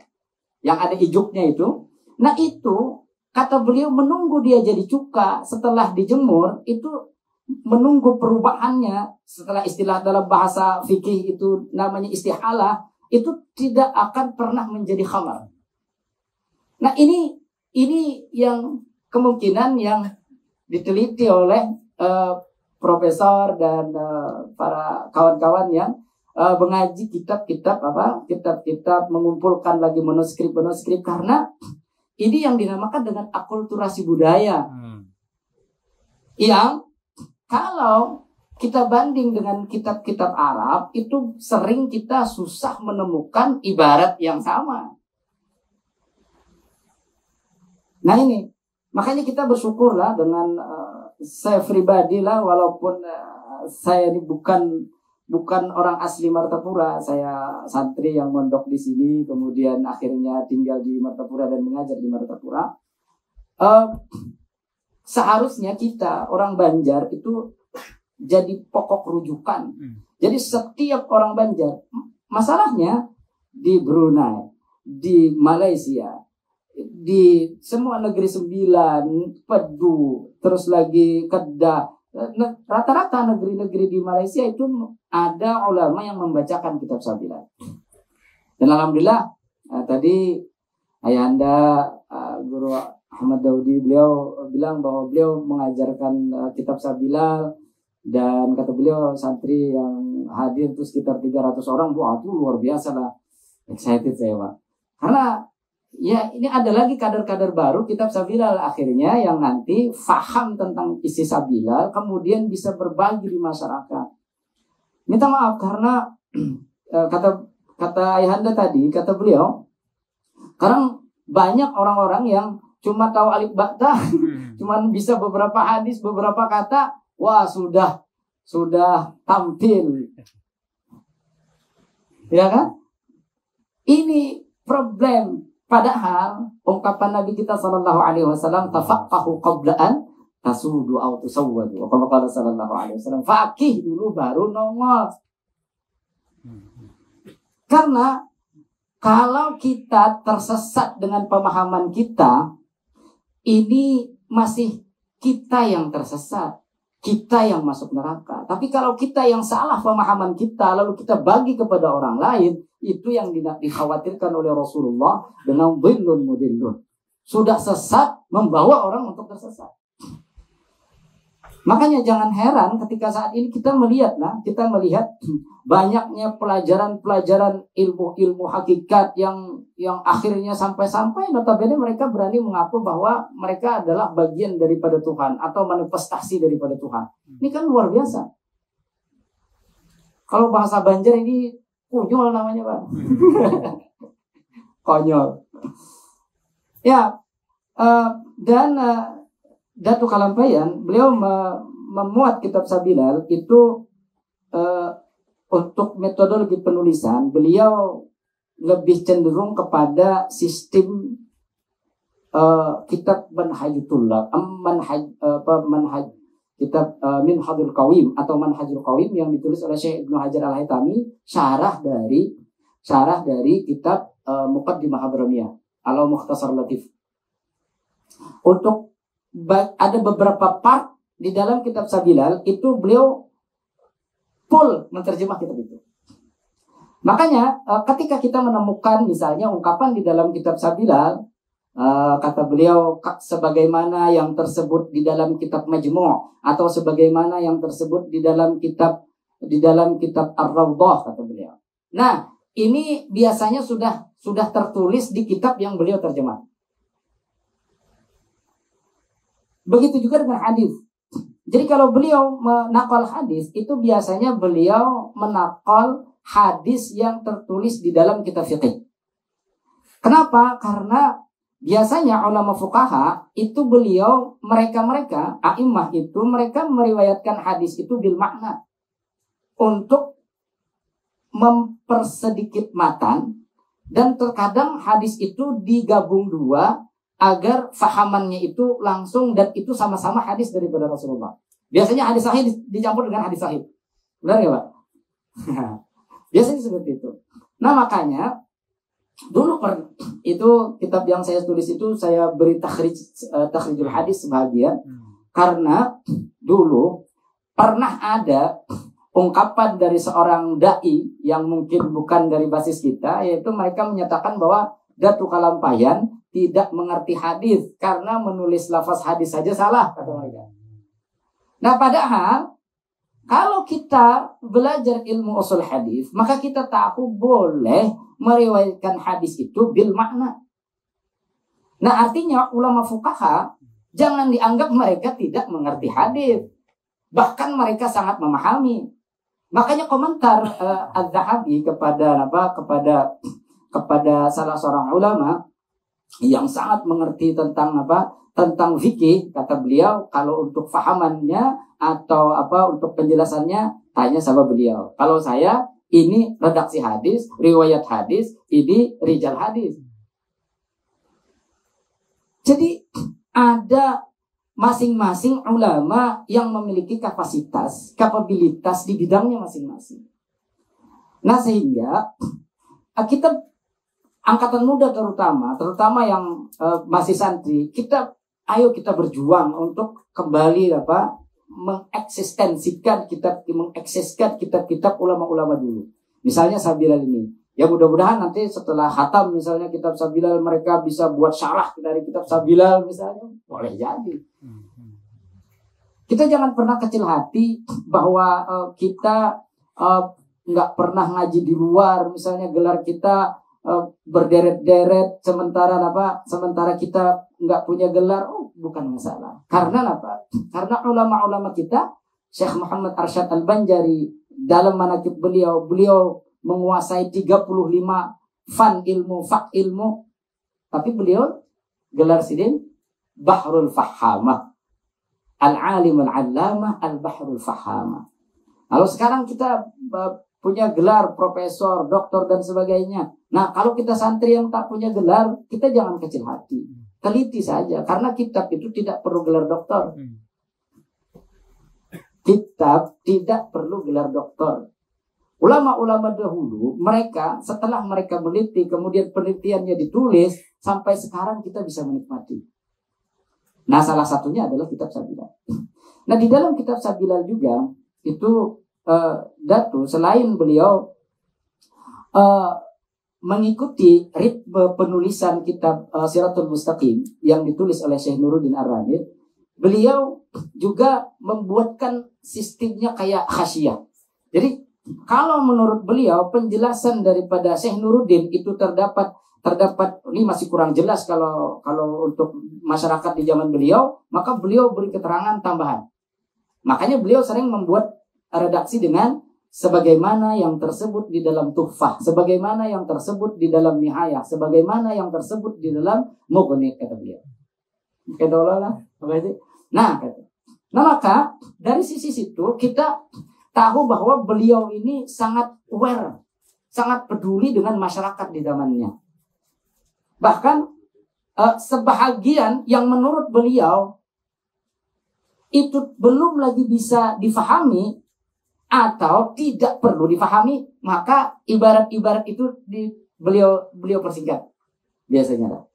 yang ada ijuknya itu, nah itu kata beliau menunggu dia jadi cuka setelah dijemur, itu menunggu perubahannya, setelah istilah dalam bahasa fikih itu namanya istihalah, itu tidak akan pernah menjadi khamar. Nah, ini yang kemungkinan yang diteliti oleh profesor dan para kawan-kawan yang mengaji kitab-kitab mengumpulkan lagi manuskrip, karena ini yang dinamakan dengan akulturasi budaya. Yang kalau kita banding dengan kitab-kitab Arab, itu sering kita susah menemukan ibarat yang sama. Nah, ini makanya kita bersyukurlah dengan saya pribadi lah, walaupun saya ini bukan orang asli Martapura, saya santri yang mondok di sini, kemudian akhirnya tinggal di Martapura dan mengajar di Martapura. Seharusnya kita orang Banjar itu jadi pokok rujukan. Jadi setiap orang Banjar, masalahnya di Brunei, di Malaysia, di semua negeri 9, Pedu, terus lagi Kedah, rata-rata negeri-negeri di Malaysia itu ada ulama yang membacakan kitab Sabilal. Dan alhamdulillah tadi ayahanda Guru Ahmad Daudi, beliau bilang bahwa beliau mengajarkan kitab Sabilal, dan kata beliau santri yang hadir itu sekitar 300 orang. Wah, itu luar biasa lah, excited saya, Pak. Karena ya ini ada lagi kader-kader baru kitab Sabilal akhirnya yang nanti faham tentang isi Sabilal, kemudian bisa berbagi di masyarakat. Minta maaf karena kata ayahanda tadi, kata beliau, sekarang banyak orang-orang yang cuma tahu alif ba ta, cuma bisa beberapa hadis, beberapa kata, wah sudah tampil. Ya kan? Ini problem. Padahal ungkapan Nabi kita sallallahu alaihi wasallam, tafaqahu qabla an tasudu aw tusawwadu. Wa qala sallallahu alaihi wasallam, faqih dulu baru nongol. Karena kalau kita tersesat dengan pemahaman kita, ini masih kita yang tersesat, kita yang masuk neraka. Tapi kalau kita yang salah pemahaman kita, lalu kita bagi kepada orang lain, itu yang dikhawatirkan oleh Rasulullah dengan dhillun mudillun. Sudah sesat, membawa orang untuk tersesat. Makanya jangan heran ketika saat ini kita melihat banyaknya pelajaran-pelajaran ilmu-ilmu hakikat yang akhirnya sampai-sampai notabene mereka berani mengaku bahwa mereka adalah bagian daripada Tuhan atau manifestasi daripada Tuhan. Ini kan luar biasa. Kalau bahasa Banjar ini konyol namanya, Pak. Konyol. Ya, dan Datuk Kalampayan, beliau memuat kitab Sabilal itu untuk metodologi penulisan, beliau lebih cenderung kepada sistem kitab Manhajutullah, kitab Minhajul Qawim atau Manhajul Qawim yang ditulis oleh Syekh Ibnu Hajar Al-Haytami, syarah dari kitab Muqaddimah Hadramiyah atau Mukhtasar Latif. Untuk ada beberapa part di dalam kitab Sabilal itu beliau full menerjemah kitab itu. Makanya ketika kita menemukan misalnya ungkapan di dalam kitab Sabilal, kata beliau sebagaimana yang tersebut di dalam kitab Majmu' atau sebagaimana yang tersebut di dalam kitab Ar-Rawdah, kata beliau. Nah, ini biasanya sudah tertulis di kitab yang beliau terjemah. Begitu juga dengan hadis. Jadi kalau beliau menakal hadis, itu biasanya beliau menakal hadis yang tertulis di dalam kitab fiqih. Kenapa? Karena biasanya ulama fuqaha itu mereka a'immah itu mereka meriwayatkan hadis itu bil makna untuk mempersedikit matan, dan terkadang hadis itu digabung dua agar fahamannya itu langsung dan itu sama-sama hadis daripada Rasulullah. Biasanya hadis sahih dicampur dengan hadis sahih. Benar ya, Pak? Biasanya seperti itu. Nah, makanya dulu itu kitab yang saya tulis itu saya beri takhrijul hadis sebagian, karena dulu pernah ada ungkapan dari seorang dai yang mungkin bukan dari basis kita, yaitu mereka menyatakan bahwa Datuk Kalampayan tidak mengerti hadis karena menulis lafaz hadis saja salah, kata mereka. Nah, padahal kalau kita belajar ilmu usul hadis, maka kita tahu boleh meriwayatkan hadis itu bil makna. Nah, artinya ulama fuqaha jangan dianggap mereka tidak mengerti hadis, bahkan mereka sangat memahami. Makanya komentar Az-Zahabi kepada salah seorang ulama yang sangat mengerti tentang fikih, kata beliau, kalau untuk fahamannya atau untuk penjelasannya tanya sama beliau. Kalau saya ini redaksi hadis, riwayat hadis, ini rijal hadis. Jadi ada masing-masing ulama yang memiliki kapabilitas di bidangnya masing-masing. Nah, sehingga kita angkatan muda terutama yang masih santri, ayo kita berjuang untuk kembali mengeksiskan kitab-kitab ulama-ulama dulu. Misalnya Sabilal ini. Ya mudah-mudahan nanti setelah khatam misalnya kitab Sabilal mereka bisa buat syarah dari kitab Sabilal misalnya. Boleh jadi. Kita jangan pernah kecil hati bahwa kita nggak pernah ngaji di luar, misalnya gelar kita berderet-deret sementara kita nggak punya gelar. Bukan masalah. Karena apa? Karena ulama-ulama kita, Syekh Muhammad Arsyad Al-Banjari dalam manaqib beliau menguasai 35 fak ilmu Tapi beliau gelar sidin Bahrul Fahamah, Al-Alim Al-Allamah Al-Bahrul Fahamah. Lalu sekarang kita punya gelar profesor, doktor dan sebagainya. Nah, kalau kita santri yang tak punya gelar, kita jangan kecil hati. Teliti saja, karena kitab itu tidak perlu gelar doktor. Kitab tidak perlu gelar doktor. Ulama-ulama dahulu, mereka setelah mereka meneliti, kemudian penelitiannya ditulis, sampai sekarang kita bisa menikmati. Nah, salah satunya adalah kitab Sabilal. Nah, di dalam kitab Sabilal juga, itu Datu, selain beliau mengikuti ritme penulisan kitab Siratul Mustaqim yang ditulis oleh Syekh Nuruddin Ar-Radir, beliau juga membuatkan sistemnya kayak khasyah. Jadi kalau menurut beliau penjelasan daripada Syekh Nuruddin itu terdapat ini masih kurang jelas kalau untuk masyarakat di zaman beliau, maka beliau beri keterangan tambahan. Makanya beliau sering membuat redaksi dengan sebagaimana yang tersebut di dalam Tuhfah, sebagaimana yang tersebut di dalam Nihayah, sebagaimana yang tersebut di dalam Mughni, kata beliau. Nah, maka dari sisi situ kita tahu bahwa beliau ini sangat aware, sangat peduli dengan masyarakat di zamannya. Bahkan sebahagian yang menurut beliau itu belum lagi bisa difahami atau tidak perlu difahami, maka ibarat-ibarat itu beliau persingkat biasanya.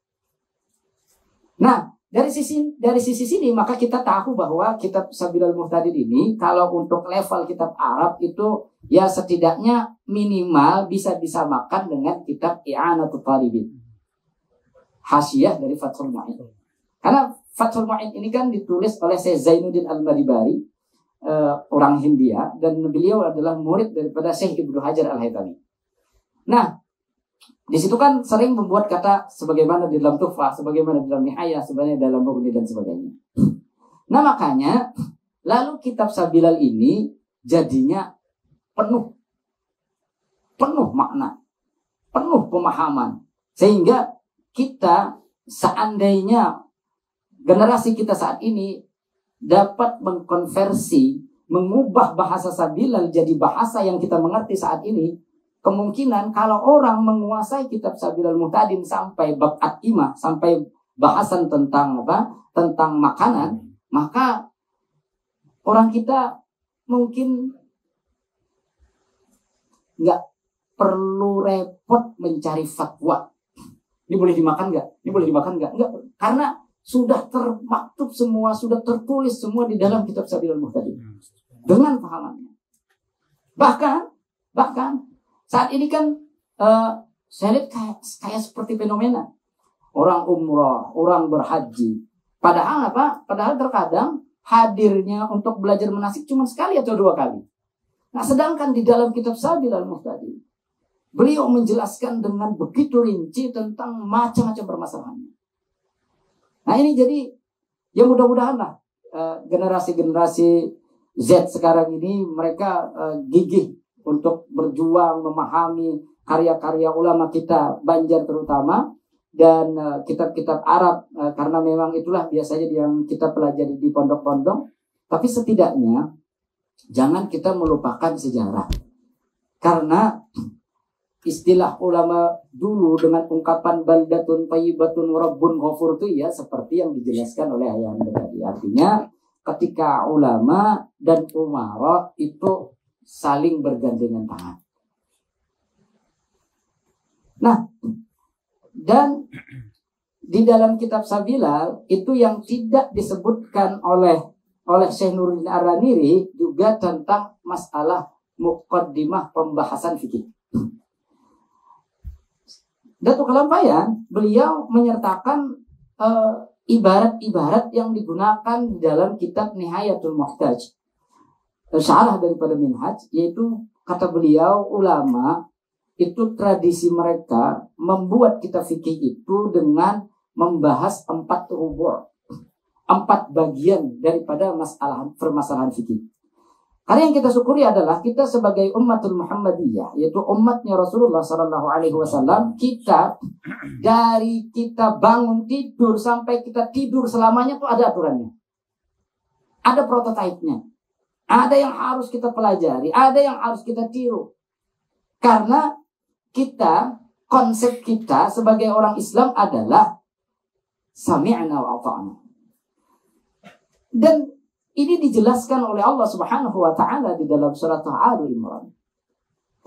Nah, dari sisi sini maka kita tahu bahwa kitab Sabilal Muhtadin ini kalau untuk level kitab Arab itu ya setidaknya minimal bisa disamakan dengan kitab I'anatul Talibin, Hasyiah dari Fathul Mu'in. Karena Fathul Mu'in ini kan ditulis oleh Syekh Zainuddin Al-Madibari, orang Hindia, dan beliau adalah murid daripada Syekh Ibnu Hajar Al-Haytami. Nah, di situ kan sering membuat kata sebagaimana di dalam Tuhfah, sebagaimana di dalam Nihayah, sebagaimana dalam Mughni dan sebagainya. Nah, makanya lalu kitab Sabilal ini jadinya penuh makna, penuh pemahaman, sehingga kita seandainya generasi kita saat ini dapat mengkonversi, mengubah bahasa Sabilal jadi bahasa yang kita mengerti saat ini, kemungkinan kalau orang menguasai kitab Sabilal Muhtadin sampai bab at-timah, sampai bahasan tentang tentang makanan, maka orang kita mungkin nggak perlu repot mencari fatwa. Ini boleh dimakan nggak? Ini boleh dimakan nggak? Enggak, karena sudah termaktub semua, sudah tertulis semua di dalam kitab Sabilal Muhtadin dengan pahamannya. Bahkan saat ini kan saya lihat kayak seperti fenomena orang umrah, orang berhaji. Padahal Padahal terkadang hadirnya untuk belajar manasik cuma sekali atau dua kali. Nah, sedangkan di dalam kitab Sabilal Muhtadin beliau menjelaskan dengan begitu rinci tentang macam-macam permasalahannya. Nah, ini jadi ya mudah-mudahan lah generasi-generasi Z sekarang ini mereka gigih untuk berjuang memahami karya-karya ulama kita Banjar terutama, dan kitab-kitab Arab, karena memang itulah biasanya yang kita pelajari di pondok-pondok. Tapi setidaknya jangan kita melupakan sejarah, karena istilah ulama dulu dengan ungkapan baldatun thayyibatun rabbun ghafur itu ya seperti yang dijelaskan oleh ayahanda tadi. Artinya ketika ulama dan umara itu saling bergandengan tangan. Nah, dan di dalam kitab Sabilal itu yang tidak disebutkan oleh Syekh Nuruddin Ar-Raniri juga tentang masalah muqaddimah pembahasan fikih. Datuk Kalampayan beliau menyertakan ibarat-ibarat yang digunakan di dalam kitab Nihayatul Muhtaj, syarah daripada Minhaj, yaitu kata beliau ulama itu tradisi mereka membuat kitab fikih itu dengan membahas 4 rubu', 4 bagian daripada permasalahan fikih. Karena yang kita syukuri adalah kita sebagai ummatul Muhammadiyah, yaitu umatnya Rasulullah Sallallahu Alaihi Wasallam, kita dari kita bangun tidur sampai kita tidur selamanya tuh ada aturannya, ada prototipenya, ada yang harus kita pelajari, ada yang harus kita tiru. Karena kita, konsep kita sebagai orang Islam adalah sami'na wa ata'na. Dan ini dijelaskan oleh Allah Subhanahu wa taala di dalam surat Ali Imran.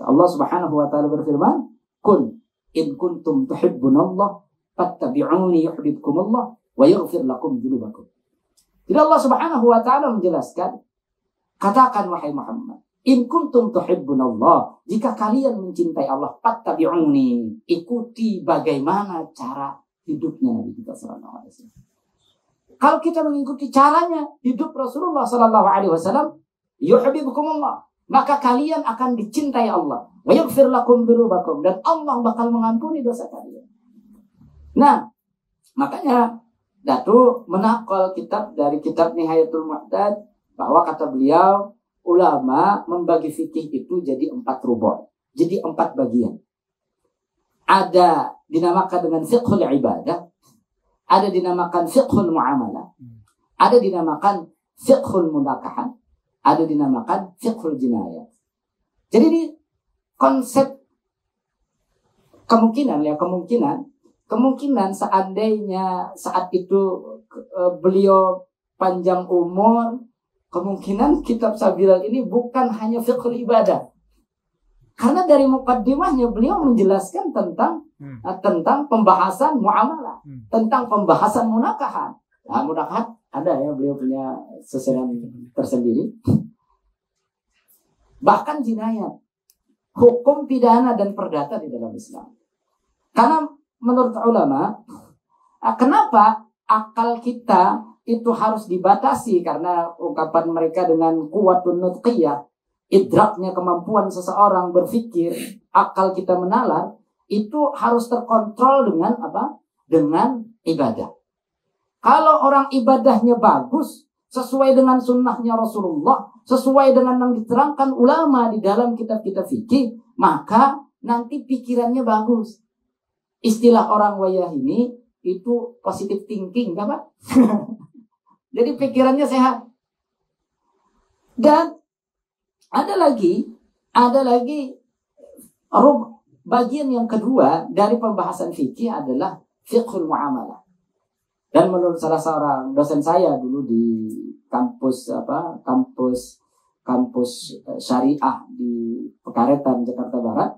Allah Subhanahu wa taala berfirman, "Qul in kuntum tuhibbunallah fattabi'uni yuhibbukumullah wa yaghfir lakum dzunubakum." Jadi Allah Subhanahu wa taala menjelaskan, katakan wahai Muhammad, in kuntum tuhibbunallah, jika kalian mencintai Allah, fattabi'uni, ikuti bagaimana cara hidupnya Nabi kita sallallahu alaihi wasallam. Kalau kita mengikuti caranya hidup Rasulullah sallallahu alaihi wasallam, yuhibbukumullah, maka kalian akan dicintai Allah. Wa yaghfir lakum dzunubakum, dan Allah bakal mengampuni dosa kalian. Nah, makanya Datu menakal kitab dari kitab Nihayatul Mu'tad, bahwa kata beliau, ulama membagi fikih itu jadi 4 rubu', jadi 4 bagian. Ada dinamakan dengan fiqhul ibadah, ada dinamakan fiqhul muamalah, ada dinamakan fiqhul munakahan, ada dinamakan fiqhul jinayah. Jadi ini konsep kemungkinan seandainya saat itu beliau panjang umur, kemungkinan kitab Sabilal ini bukan hanya fiqhul ibadah. Karena dari mukaddimahnya beliau menjelaskan tentang pembahasan muamalah, tentang pembahasan munakahan. Nah, munakahan ada ya, beliau punya susunan tersendiri. Bahkan jinayat, hukum pidana dan perdata di dalam Islam. Karena menurut ulama, kenapa akal kita itu harus dibatasi? Karena ungkapan mereka dengan kuwatun nutqiyah, idraknya, kemampuan seseorang berpikir, akal kita menalar, itu harus terkontrol dengan apa? Dengan ibadah. Kalau orang ibadahnya bagus, sesuai dengan sunnahnya Rasulullah, sesuai dengan yang diterangkan ulama di dalam kitab-kitab fikih, maka nanti pikirannya bagus. Istilah orang wayah ini itu positive thinking, kan Pak? Jadi pikirannya sehat. Dan ada lagi bagian yang kedua dari pembahasan fikih adalah fiqhul muamalah. Dan menurut salah seorang dosen saya dulu di kampus syariah di Pekaretan, Jakarta Barat,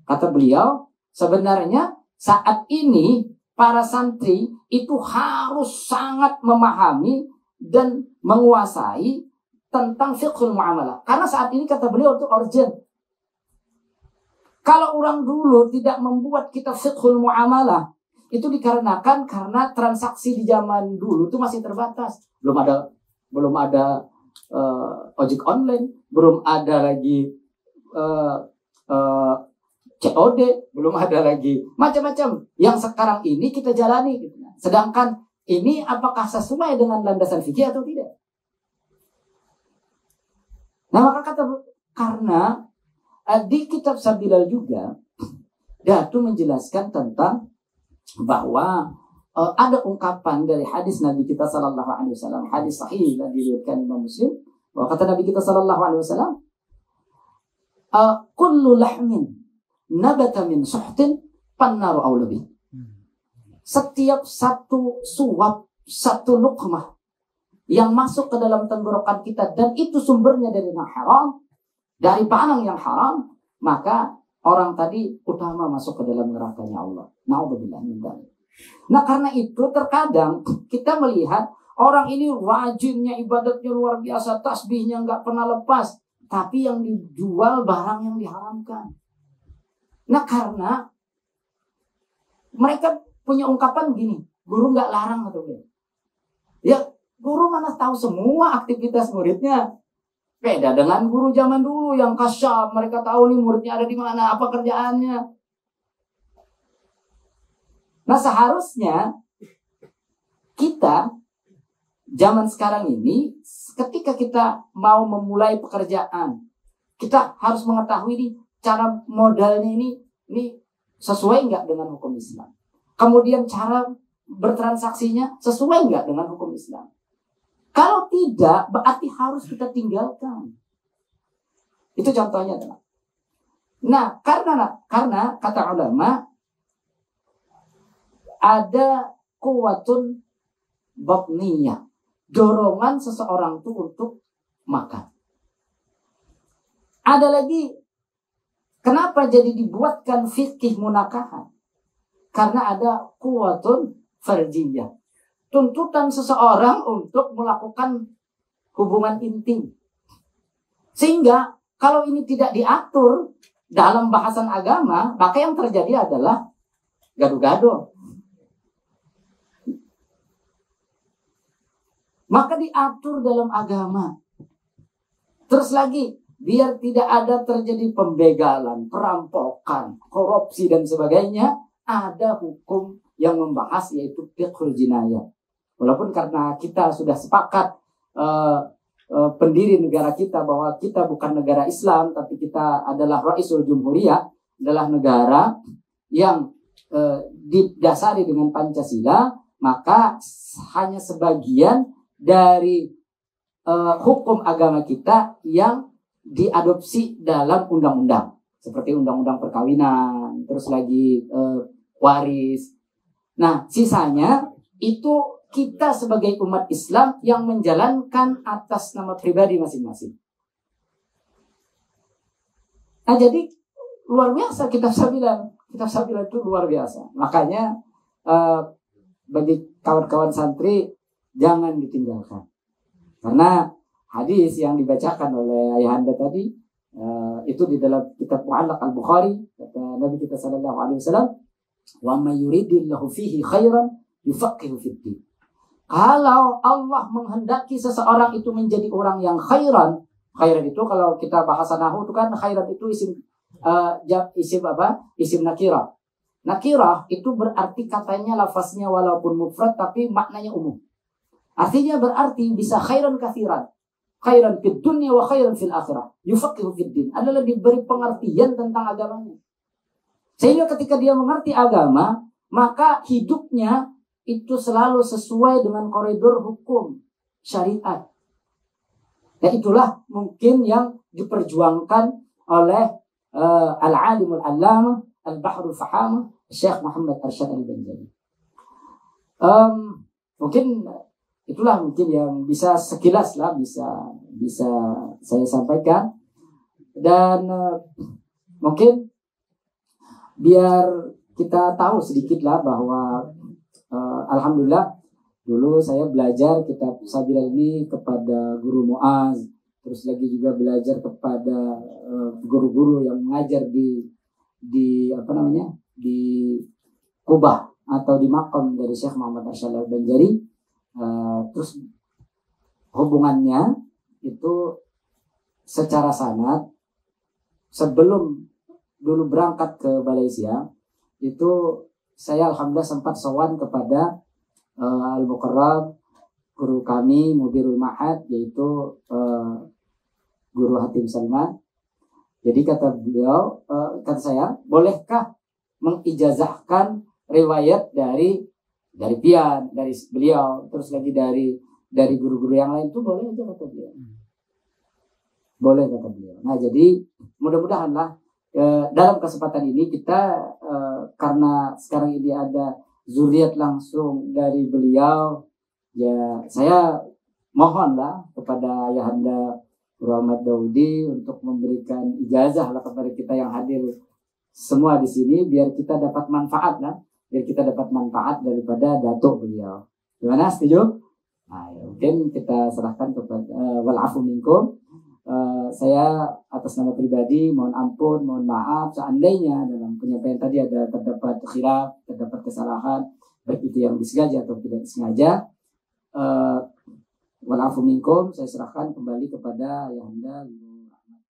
kata beliau, sebenarnya saat ini para santri itu harus sangat memahami dan menguasai tentang fiqhul muamalah. Karena saat ini kata beliau itu urgent. Kalau orang dulu tidak membuat kitab fiqhul muamalah, itu dikarenakan karena transaksi di zaman dulu itu masih terbatas. Belum ada ojek online, belum ada lagi COD, belum ada lagi macam-macam yang sekarang ini kita jalani. Sedangkan ini apakah sesuai dengan landasan fikih atau tidak? Nah, maka karena di kitab Sabilal juga Datu menjelaskan tentang bahwa ada ungkapan dari hadis Nabi kita sallallahu alaihi wasallam, hadis sahih yang diriwayatkan Imam Muslim, bahwa kata Nabi kita sallallahu alaihi wasallam, kullu lahmin nabata min suhtin pannaru aula bih. Setiap satu suap, satu luqmah yang masuk ke dalam tenggorokan kita dan itu sumbernya dari yang haram, dari panang yang haram, maka orang tadi utama masuk ke dalam nerakanya Allah. Na'udzubillah min dzalik. Nah, karena itu terkadang kita melihat orang ini rajinnya, ibadatnya luar biasa, tasbihnya nggak pernah lepas, tapi yang dijual barang yang diharamkan. Nah, karena mereka punya ungkapan gini, guru nggak larang atau ya? Ya, guru mana tahu semua aktivitas muridnya. Beda dengan guru zaman dulu yang kasyaf, mereka tahu nih muridnya ada di mana, apa kerjaannya. Nah, seharusnya kita zaman sekarang ini, ketika kita mau memulai pekerjaan, kita harus mengetahui nih cara modalnya ini sesuai nggak dengan hukum Islam. Kemudian cara bertransaksinya sesuai nggak dengan hukum Islam. Kalau tidak, berarti harus kita tinggalkan. Itu contohnya adalah. Nah, karena kata ulama ada kuwatun batniyah, dorongan seseorang itu untuk makan. Ada lagi, kenapa jadi dibuatkan fikih munakahan? Karena ada kuwatun farjiyah, tuntutan seseorang untuk melakukan hubungan intim. Sehingga kalau ini tidak diatur dalam bahasan agama, maka yang terjadi adalah gaduh-gaduh. Maka diatur dalam agama. Terus lagi, biar tidak ada terjadi pembegalan, perampokan, korupsi dan sebagainya, ada hukum yang membahas yaitu fiqhul jinayah. Walaupun karena kita sudah sepakat pendiri negara kita bahwa kita bukan negara Islam, tapi kita adalah Raisul Jumhuriyah, adalah negara yang didasari dengan Pancasila, maka hanya sebagian dari hukum agama kita yang diadopsi dalam undang-undang, seperti undang-undang perkawinan, terus lagi waris. Nah, sisanya itu kita sebagai umat Islam yang menjalankan atas nama pribadi masing-masing. Nah, jadi luar biasa kitab Sabilan itu luar biasa. Makanya bagi kawan-kawan santri jangan ditinggalkan. Karena hadis yang dibacakan oleh ayahanda tadi itu di dalam kitab Mu'allaq Al-Bukhari, kata Nabi kita sallallahu alaihi wasallam, "Wa may yuridillahu fihi khairan yufaqihu fid din." Kalau Allah menghendaki seseorang itu menjadi orang yang khairan itu kalau kita bahasa nahwu itu kan khairan itu isim nakirah. Nakirah itu berarti katanya lafaznya walaupun mufrad tapi maknanya umum. Artinya berarti bisa khairan katsiran. Khairan fid dunya wa khairan fil akhirah. Yufaqihu fid din. Adalah diberi pengertian tentang agamanya. Sehingga ketika dia mengerti agama, maka hidupnya itu selalu sesuai dengan koridor hukum syariat. Dan itulah mungkin yang diperjuangkan oleh al-alimul allamah al-bahrul fahamah Syekh Muhammad Arsyad Al-Banjari. Mungkin itulah mungkin yang bisa sekilas lah bisa saya sampaikan. Dan mungkin biar kita tahu sedikit lah bahwa alhamdulillah dulu saya belajar kitab Sabilan ini kepada guru Muaz, terus lagi juga belajar kepada guru-guru yang mengajar di Kubah atau di Makom dari Syekh Muhammad Arsyad Al-Banjari. Terus hubungannya itu secara sanad sebelum dulu berangkat ke Malaysia itu saya alhamdulillah sempat sowan kepada Al-Mukarram guru kami Mudirul Ma'had, yaitu Guru Hatim Salman. Jadi kata beliau, kata saya, bolehkah mengijazahkan riwayat dari Pian, dari beliau, terus lagi dari guru-guru yang lain, itu boleh aja kata beliau. Boleh kata beliau. Nah, jadi mudah-mudahanlah dalam kesempatan ini kita karena sekarang ini ada zuriat langsung dari beliau, ya saya mohonlah kepada Ayahanda Guru Ahmad Daudi untuk memberikan ijazah lah kepada kita yang hadir semua di sini, biar kita dapat manfaat lah, biar kita dapat manfaat daripada datuk beliau. Gimana, setuju? Nah, ya, mungkin kita serahkan kepada wal-afu minkum. Saya atas nama pribadi mohon ampun, mohon maaf seandainya dalam penyampaian tadi ada terdapat khilaf, terdapat kesalahan, baik itu yang disengaja atau tidak disengaja. Wal-afu minkum, saya serahkan kembali kepada Ayahanda Guru Ahmad.